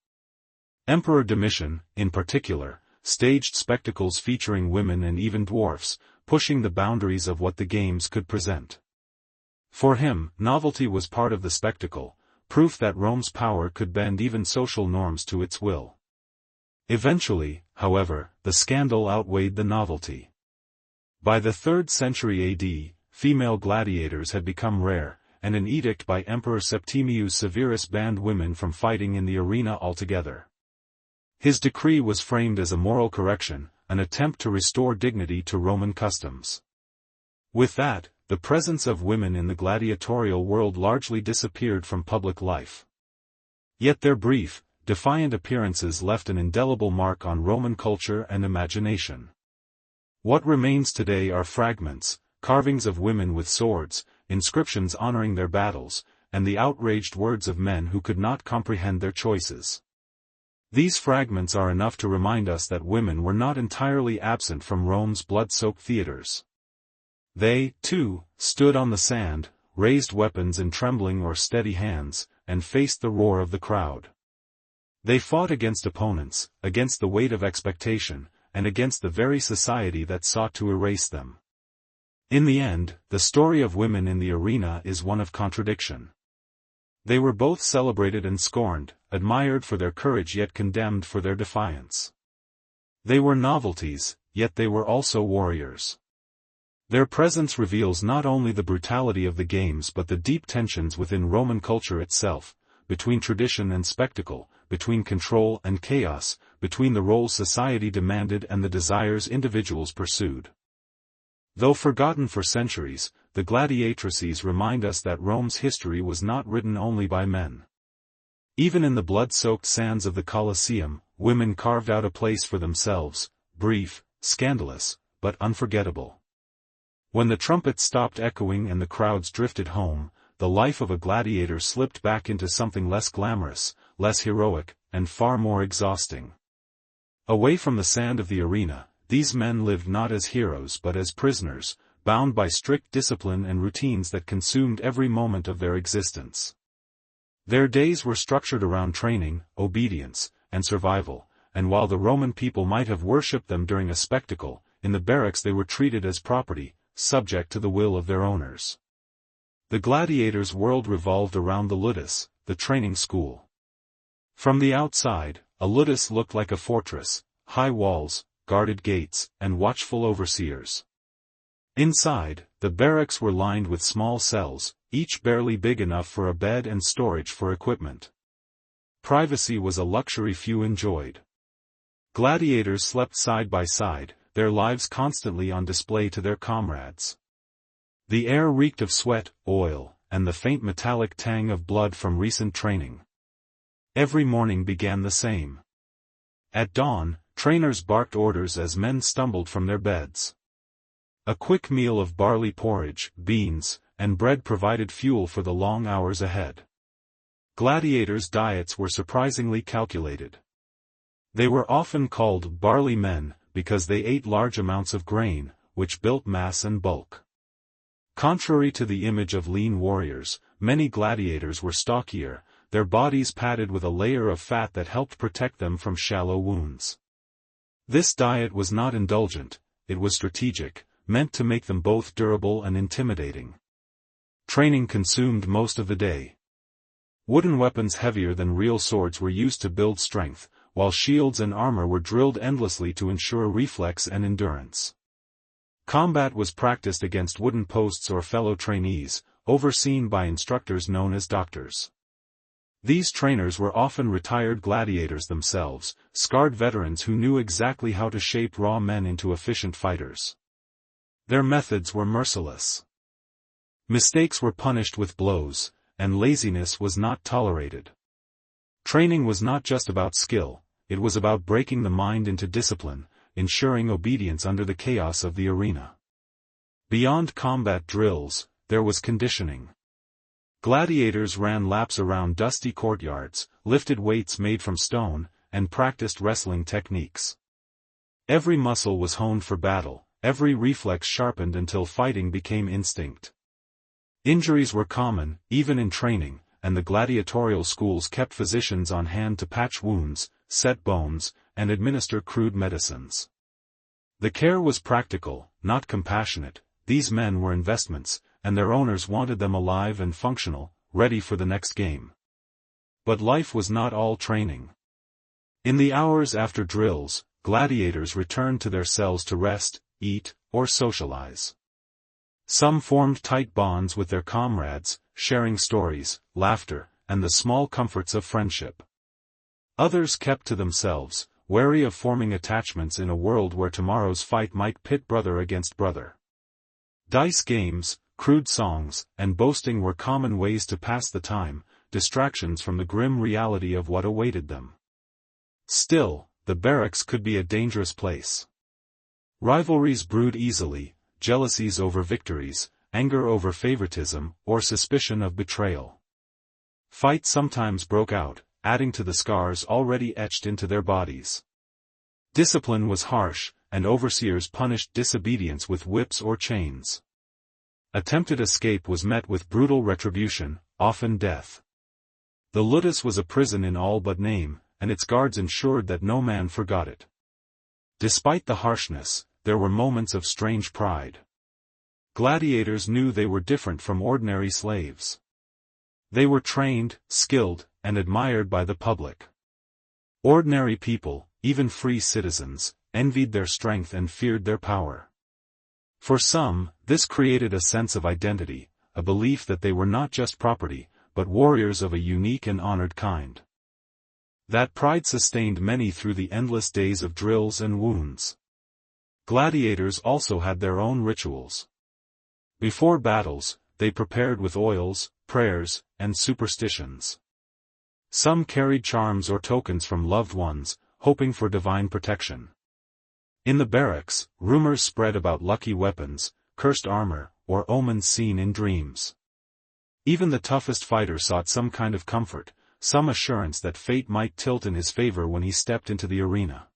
Emperor Domitian, in particular, staged spectacles featuring women and even dwarfs, pushing the boundaries of what the games could present. For him, novelty was part of the spectacle, proof that Rome's power could bend even social norms to its will. Eventually, however, the scandal outweighed the novelty. By the 3rd century AD, female gladiators had become rare, and an edict by Emperor Septimius Severus banned women from fighting in the arena altogether. His decree was framed as a moral correction, an attempt to restore dignity to Roman customs. With that, the presence of women in the gladiatorial world largely disappeared from public life. Yet their brief, defiant appearances left an indelible mark on Roman culture and imagination. What remains today are fragments, carvings of women with swords, inscriptions honoring their battles, and the outraged words of men who could not comprehend their choices. These fragments are enough to remind us that women were not entirely absent from Rome's blood-soaked theaters. They, too, stood on the sand, raised weapons in trembling or steady hands, and faced the roar of the crowd. They fought against opponents, against the weight of expectation, and against the very society that sought to erase them. In the end, the story of women in the arena is one of contradiction. They were both celebrated and scorned, admired for their courage yet condemned for their defiance. They were novelties, yet they were also warriors. Their presence reveals not only the brutality of the games but the deep tensions within Roman culture itself, between tradition and spectacle, between control and chaos, between the roles society demanded and the desires individuals pursued. Though forgotten for centuries, the gladiatrices remind us that Rome's history was not written only by men. Even in the blood-soaked sands of the Colosseum, women carved out a place for themselves, brief, scandalous, but unforgettable. When the trumpets stopped echoing and the crowds drifted home, the life of a gladiator slipped back into something less glamorous, less heroic, and far more exhausting. Away from the sand of the arena, these men lived not as heroes but as prisoners, bound by strict discipline and routines that consumed every moment of their existence. Their days were structured around training, obedience, and survival, and while the Roman people might have worshipped them during a spectacle, in the barracks they were treated as property, subject to the will of their owners. The gladiators' world revolved around the ludus, the training school. From the outside, a ludus looked like a fortress, high walls, guarded gates, and watchful overseers. Inside, the barracks were lined with small cells, each barely big enough for a bed and storage for equipment. Privacy was a luxury few enjoyed. Gladiators slept side by side, their lives constantly on display to their comrades. The air reeked of sweat, oil, and the faint metallic tang of blood from recent training. Every morning began the same. At dawn, trainers barked orders as men stumbled from their beds. A quick meal of barley porridge, beans, and bread provided fuel for the long hours ahead. Gladiators' diets were surprisingly calculated. They were often called barley men, because they ate large amounts of grain, which built mass and bulk. Contrary to the image of lean warriors, many gladiators were stockier, their bodies padded with a layer of fat that helped protect them from shallow wounds. This diet was not indulgent, it was strategic, meant to make them both durable and intimidating. Training consumed most of the day. Wooden weapons heavier than real swords were used to build strength, while shields and armor were drilled endlessly to ensure reflex and endurance. Combat was practiced against wooden posts or fellow trainees, overseen by instructors known as doctors. These trainers were often retired gladiators themselves, scarred veterans who knew exactly how to shape raw men into efficient fighters. Their methods were merciless. Mistakes were punished with blows, and laziness was not tolerated. Training was not just about skill, it was about breaking the mind into discipline, ensuring obedience under the chaos of the arena. Beyond combat drills, there was conditioning. Gladiators ran laps around dusty courtyards, lifted weights made from stone, and practiced wrestling techniques. Every muscle was honed for battle, every reflex sharpened until fighting became instinct. Injuries were common, even in training, and the gladiatorial schools kept physicians on hand to patch wounds, set bones, and administer crude medicines. The care was practical, not compassionate. These men were investments, and their owners wanted them alive and functional, ready for the next game. But life was not all training. In the hours after drills, gladiators returned to their cells to rest, eat, or socialize. Some formed tight bonds with their comrades, sharing stories, laughter, and the small comforts of friendship. Others kept to themselves, wary of forming attachments in a world where tomorrow's fight might pit brother against brother. Dice games, crude songs, and boasting were common ways to pass the time, distractions from the grim reality of what awaited them. Still, the barracks could be a dangerous place. Rivalries brewed easily, jealousies over victories, anger over favoritism, or suspicion of betrayal. Fights sometimes broke out, adding to the scars already etched into their bodies. Discipline was harsh, and overseers punished disobedience with whips or chains. Attempted escape was met with brutal retribution, often death. The ludus was a prison in all but name, and its guards ensured that no man forgot it. Despite the harshness, there were moments of strange pride. Gladiators knew they were different from ordinary slaves. They were trained, skilled, and admired by the public. Ordinary people, even free citizens, envied their strength and feared their power. For some, this created a sense of identity, a belief that they were not just property, but warriors of a unique and honored kind. That pride sustained many through the endless days of drills and wounds. Gladiators also had their own rituals. Before battles, they prepared with oils, prayers, and superstitions. Some carried charms or tokens from loved ones, hoping for divine protection. In the barracks, rumors spread about lucky weapons, cursed armor, or omens seen in dreams. Even the toughest fighter sought some kind of comfort, some assurance that fate might tilt in his favor when he stepped into the arena.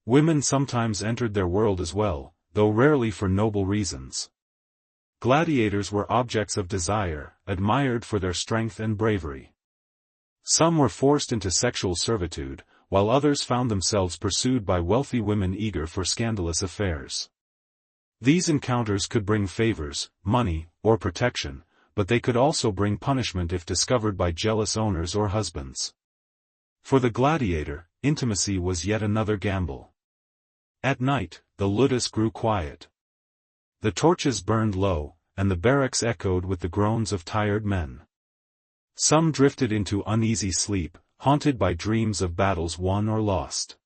Women sometimes entered their world as well, though rarely for noble reasons. Gladiators were objects of desire, admired for their strength and bravery. Some were forced into sexual servitude, while others found themselves pursued by wealthy women eager for scandalous affairs. These encounters could bring favors, money, or protection, but they could also bring punishment if discovered by jealous owners or husbands. For the gladiator, intimacy was yet another gamble. At night, the ludus grew quiet. The torches burned low, and the barracks echoed with the groans of tired men. Some drifted into uneasy sleep, haunted by dreams of battles won or lost.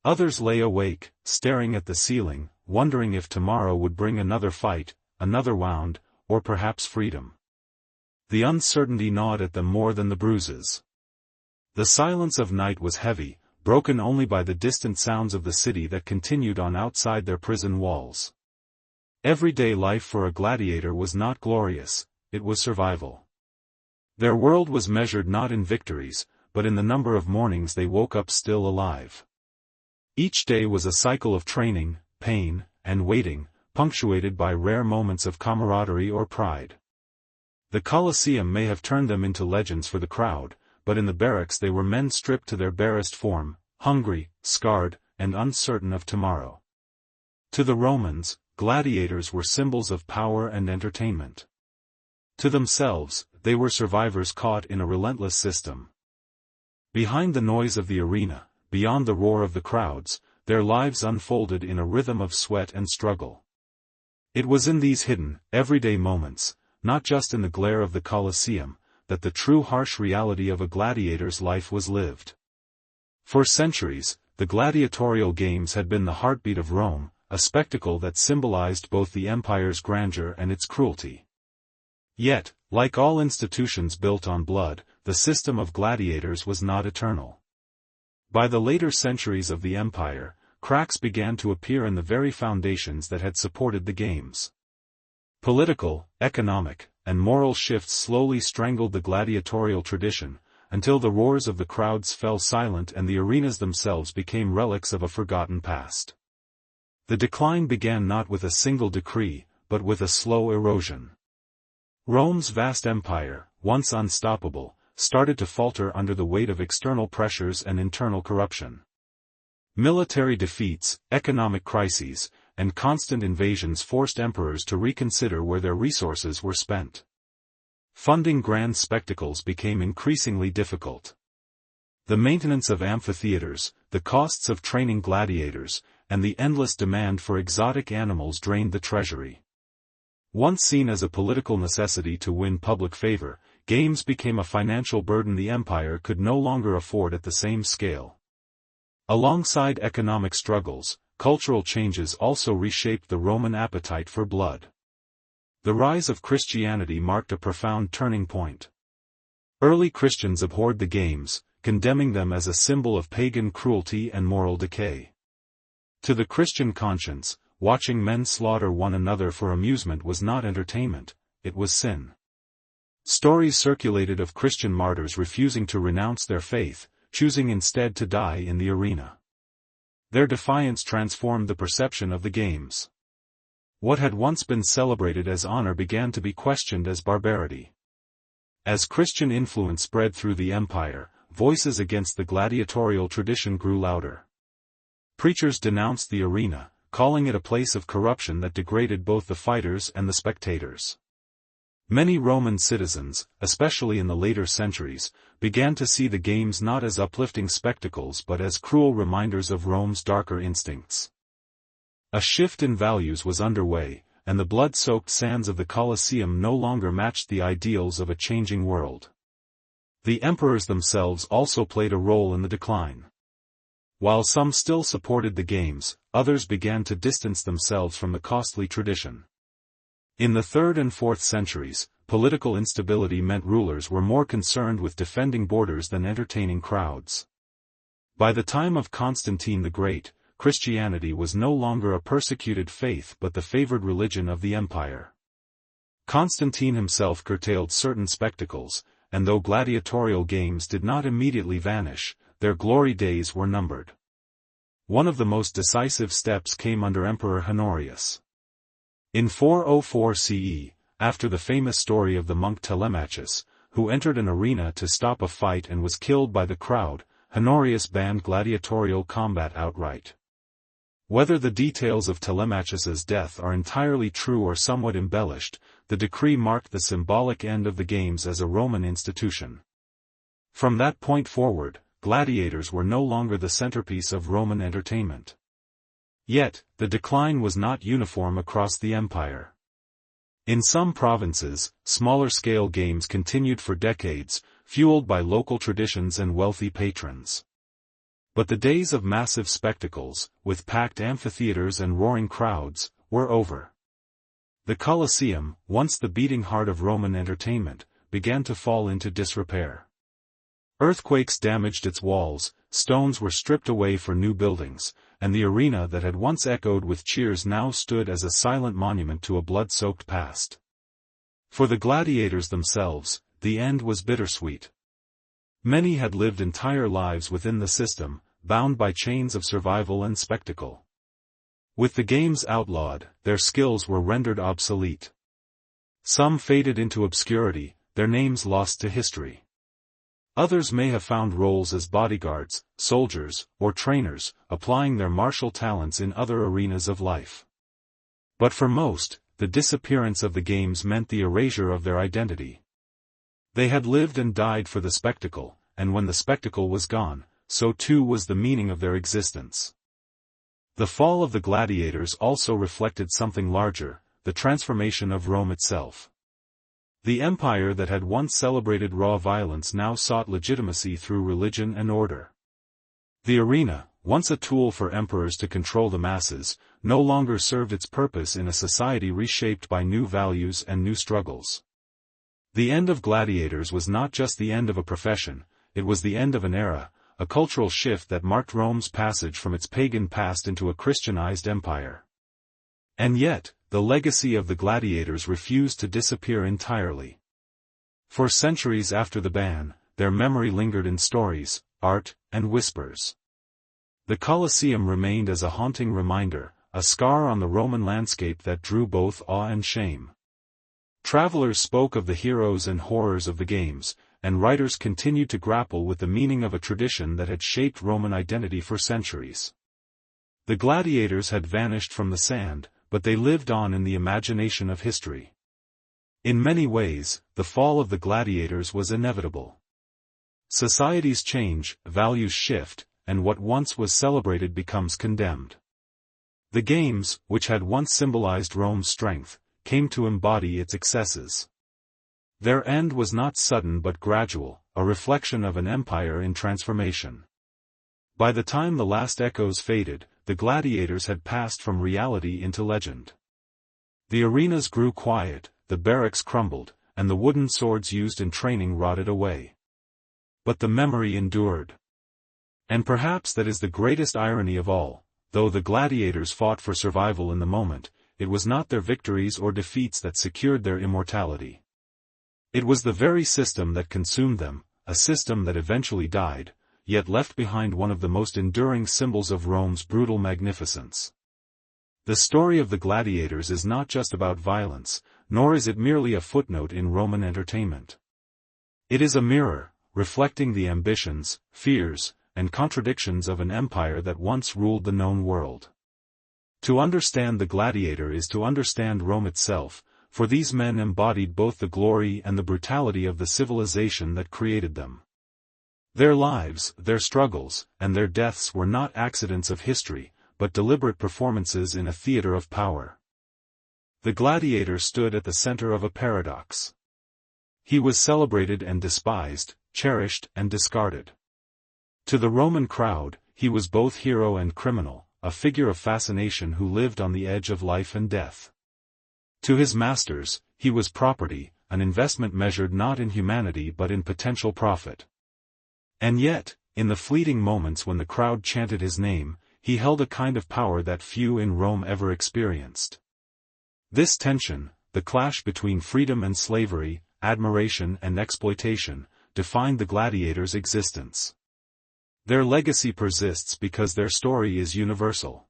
Others lay awake, staring at the ceiling, wondering if tomorrow would bring another fight, another wound, or perhaps freedom. The uncertainty gnawed at them more than the bruises. The silence of night was heavy, broken only by the distant sounds of the city that continued on outside their prison walls. Everyday life for a gladiator was not glorious, it was survival. Their world was measured not in victories, but in the number of mornings they woke up still alive. Each day was a cycle of training, pain, and waiting, punctuated by rare moments of camaraderie or pride. The Colosseum may have turned them into legends for the crowd, but in the barracks they were men stripped to their barest form, hungry, scarred, and uncertain of tomorrow. To the Romans, gladiators were symbols of power and entertainment. To themselves, they were survivors caught in a relentless system. Behind the noise of the arena, beyond the roar of the crowds, their lives unfolded in a rhythm of sweat and struggle. It was in these hidden, everyday moments, not just in the glare of the Colosseum, that the true harsh reality of a gladiator's life was lived. For centuries, the gladiatorial games had been the heartbeat of Rome, a spectacle that symbolized both the empire's grandeur and its cruelty. Yet, like all institutions built on blood, the system of gladiators was not eternal. By the later centuries of the empire, cracks began to appear in the very foundations that had supported the games. Political, economic, and moral shifts slowly strangled the gladiatorial tradition, until the roars of the crowds fell silent and the arenas themselves became relics of a forgotten past. The decline began not with a single decree, but with a slow erosion. Rome's vast empire, once unstoppable, started to falter under the weight of external pressures and internal corruption. Military defeats, economic crises, and constant invasions forced emperors to reconsider where their resources were spent. Funding grand spectacles became increasingly difficult. The maintenance of amphitheaters, the costs of training gladiators, and the endless demand for exotic animals drained the treasury. Once seen as a political necessity to win public favor, games became a financial burden the empire could no longer afford at the same scale. Alongside economic struggles, cultural changes also reshaped the Roman appetite for blood. The rise of Christianity marked a profound turning point. Early Christians abhorred the games, condemning them as a symbol of pagan cruelty and moral decay. To the Christian conscience, watching men slaughter one another for amusement was not entertainment, it was sin. Stories circulated of Christian martyrs refusing to renounce their faith, choosing instead to die in the arena. Their defiance transformed the perception of the games. What had once been celebrated as honor began to be questioned as barbarity. As Christian influence spread through the empire, voices against the gladiatorial tradition grew louder. Preachers denounced the arena, calling it a place of corruption that degraded both the fighters and the spectators. Many Roman citizens, especially in the later centuries, began to see the games not as uplifting spectacles but as cruel reminders of Rome's darker instincts. A shift in values was underway, and the blood-soaked sands of the Colosseum no longer matched the ideals of a changing world. The emperors themselves also played a role in the decline. While some still supported the games, others began to distance themselves from the costly tradition. In the 3rd and 4th centuries, political instability meant rulers were more concerned with defending borders than entertaining crowds. By the time of Constantine the Great, Christianity was no longer a persecuted faith but the favored religion of the empire. Constantine himself curtailed certain spectacles, and though gladiatorial games did not immediately vanish, their glory days were numbered. One of the most decisive steps came under Emperor Honorius. In 404 CE, after the famous story of the monk Telemachus, who entered an arena to stop a fight and was killed by the crowd, Honorius banned gladiatorial combat outright. Whether the details of Telemachus's death are entirely true or somewhat embellished, the decree marked the symbolic end of the games as a Roman institution. From that point forward, gladiators were no longer the centerpiece of Roman entertainment. Yet, the decline was not uniform across the empire. In some provinces, smaller-scale games continued for decades, fueled by local traditions and wealthy patrons. But the days of massive spectacles, with packed amphitheaters and roaring crowds, were over. The Colosseum, once the beating heart of Roman entertainment, began to fall into disrepair. Earthquakes damaged its walls, stones were stripped away for new buildings, and the arena that had once echoed with cheers now stood as a silent monument to a blood-soaked past. For the gladiators themselves, the end was bittersweet. Many had lived entire lives within the system, bound by chains of survival and spectacle. With the games outlawed, their skills were rendered obsolete. Some faded into obscurity, their names lost to history. Others may have found roles as bodyguards, soldiers, or trainers, applying their martial talents in other arenas of life. But for most, the disappearance of the games meant the erasure of their identity. They had lived and died for the spectacle, and when the spectacle was gone, so too was the meaning of their existence. The fall of the gladiators also reflected something larger, the transformation of Rome itself. The empire that had once celebrated raw violence now sought legitimacy through religion and order. The arena, once a tool for emperors to control the masses, no longer served its purpose in a society reshaped by new values and new struggles. The end of gladiators was not just the end of a profession, it was the end of an era, a cultural shift that marked Rome's passage from its pagan past into a Christianized empire. And yet, the legacy of the gladiators refused to disappear entirely. For centuries after the ban, their memory lingered in stories, art, and whispers. The Colosseum remained as a haunting reminder, a scar on the Roman landscape that drew both awe and shame. Travelers spoke of the heroes and horrors of the games, and writers continued to grapple with the meaning of a tradition that had shaped Roman identity for centuries. The gladiators had vanished from the sand, but they lived on in the imagination of history. In many ways, the fall of the gladiators was inevitable. Societies change, values shift, and what once was celebrated becomes condemned. The games, which had once symbolized Rome's strength, came to embody its excesses. Their end was not sudden but gradual, a reflection of an empire in transformation. By the time the last echoes faded, the gladiators had passed from reality into legend. The arenas grew quiet, the barracks crumbled, and the wooden swords used in training rotted away. But the memory endured. And perhaps that is the greatest irony of all. Though the gladiators fought for survival in the moment, it was not their victories or defeats that secured their immortality. It was the very system that consumed them, a system that eventually died, yet left behind one of the most enduring symbols of Rome's brutal magnificence. The story of the gladiators is not just about violence, nor is it merely a footnote in Roman entertainment. It is a mirror, reflecting the ambitions, fears, and contradictions of an empire that once ruled the known world. To understand the gladiator is to understand Rome itself, for these men embodied both the glory and the brutality of the civilization that created them. Their lives, their struggles, and their deaths were not accidents of history, but deliberate performances in a theater of power. The gladiator stood at the center of a paradox. He was celebrated and despised, cherished and discarded. To the Roman crowd, he was both hero and criminal, a figure of fascination who lived on the edge of life and death. To his masters, he was property, an investment measured not in humanity but in potential profit. And yet, in the fleeting moments when the crowd chanted his name, he held a kind of power that few in Rome ever experienced. This tension, the clash between freedom and slavery, admiration and exploitation, defined the gladiators' existence. Their legacy persists because their story is universal.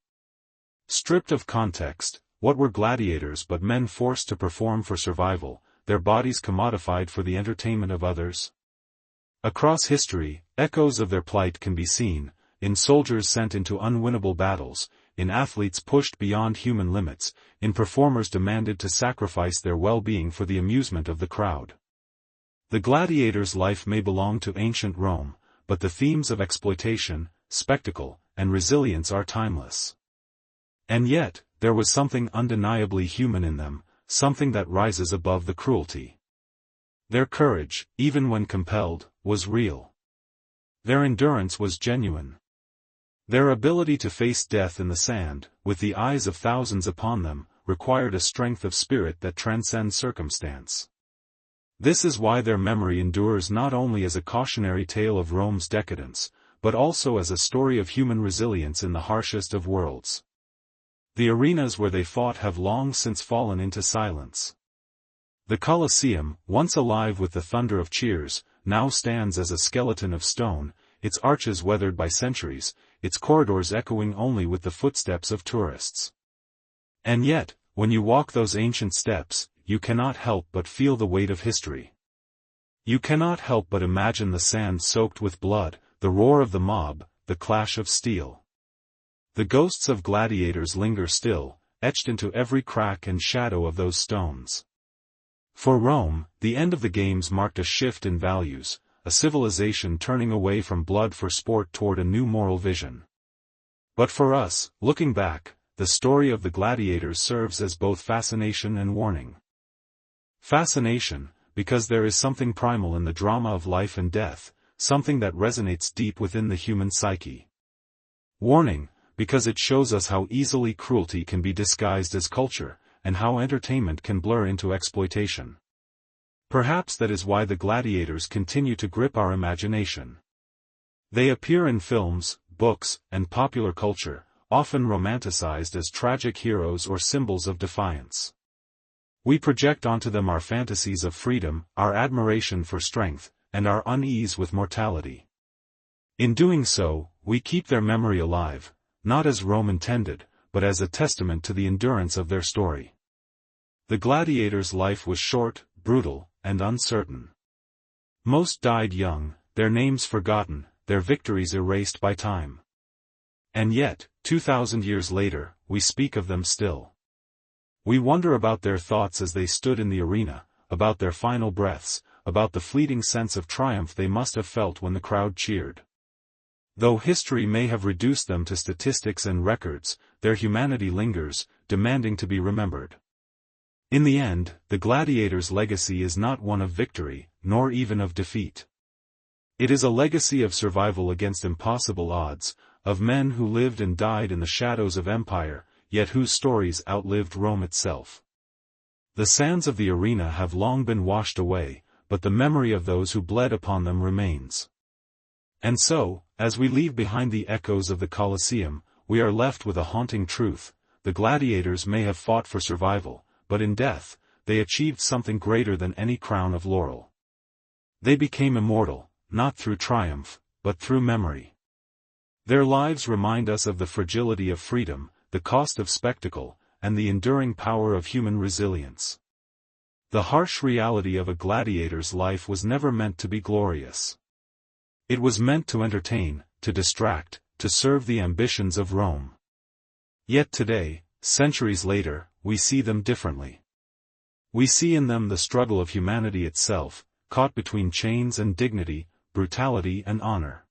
Stripped of context, what were gladiators but men forced to perform for survival, their bodies commodified for the entertainment of others? Across history, echoes of their plight can be seen, in soldiers sent into unwinnable battles, in athletes pushed beyond human limits, in performers demanded to sacrifice their well-being for the amusement of the crowd. The gladiator's life may belong to ancient Rome, but the themes of exploitation, spectacle, and resilience are timeless. And yet, there was something undeniably human in them, something that rises above the cruelty. Their courage, even when compelled, was real. Their endurance was genuine. Their ability to face death in the sand, with the eyes of thousands upon them, required a strength of spirit that transcends circumstance. This is why their memory endures not only as a cautionary tale of Rome's decadence, but also as a story of human resilience in the harshest of worlds. The arenas where they fought have long since fallen into silence. The Colosseum, once alive with the thunder of cheers, now stands as a skeleton of stone, its arches weathered by centuries, its corridors echoing only with the footsteps of tourists. And yet, when you walk those ancient steps, you cannot help but feel the weight of history. You cannot help but imagine the sand soaked with blood, the roar of the mob, the clash of steel. The ghosts of gladiators linger still, etched into every crack and shadow of those stones. For Rome, the end of the games marked a shift in values, a civilization turning away from blood for sport toward a new moral vision. But for us, looking back, the story of the gladiators serves as both fascination and warning. Fascination, because there is something primal in the drama of life and death, something that resonates deep within the human psyche. Warning, because it shows us how easily cruelty can be disguised as culture, and how entertainment can blur into exploitation. Perhaps that is why the gladiators continue to grip our imagination. They appear in films, books, and popular culture, often romanticized as tragic heroes or symbols of defiance. We project onto them our fantasies of freedom, our admiration for strength, and our unease with mortality. In doing so, we keep their memory alive, not as Rome intended, but as a testament to the endurance of their story. The gladiators' life was short, brutal, and uncertain. Most died young, their names forgotten, their victories erased by time. And yet, 2,000 years later, we speak of them still. We wonder about their thoughts as they stood in the arena, about their final breaths, about the fleeting sense of triumph they must have felt when the crowd cheered. Though history may have reduced them to statistics and records, their humanity lingers, demanding to be remembered. In the end, the gladiators' legacy is not one of victory, nor even of defeat. It is a legacy of survival against impossible odds, of men who lived and died in the shadows of empire, yet whose stories outlived Rome itself. The sands of the arena have long been washed away, but the memory of those who bled upon them remains. And so, as we leave behind the echoes of the Colosseum, we are left with a haunting truth: the gladiators may have fought for survival, but in death, they achieved something greater than any crown of laurel. They became immortal, not through triumph, but through memory. Their lives remind us of the fragility of freedom, the cost of spectacle, and the enduring power of human resilience. The harsh reality of a gladiator's life was never meant to be glorious. It was meant to entertain, to distract, to serve the ambitions of Rome. Yet today, centuries later, we see them differently. We see in them the struggle of humanity itself, caught between chains and dignity, brutality and honor.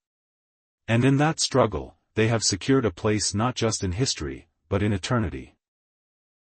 And in that struggle, they have secured a place not just in history, but in eternity.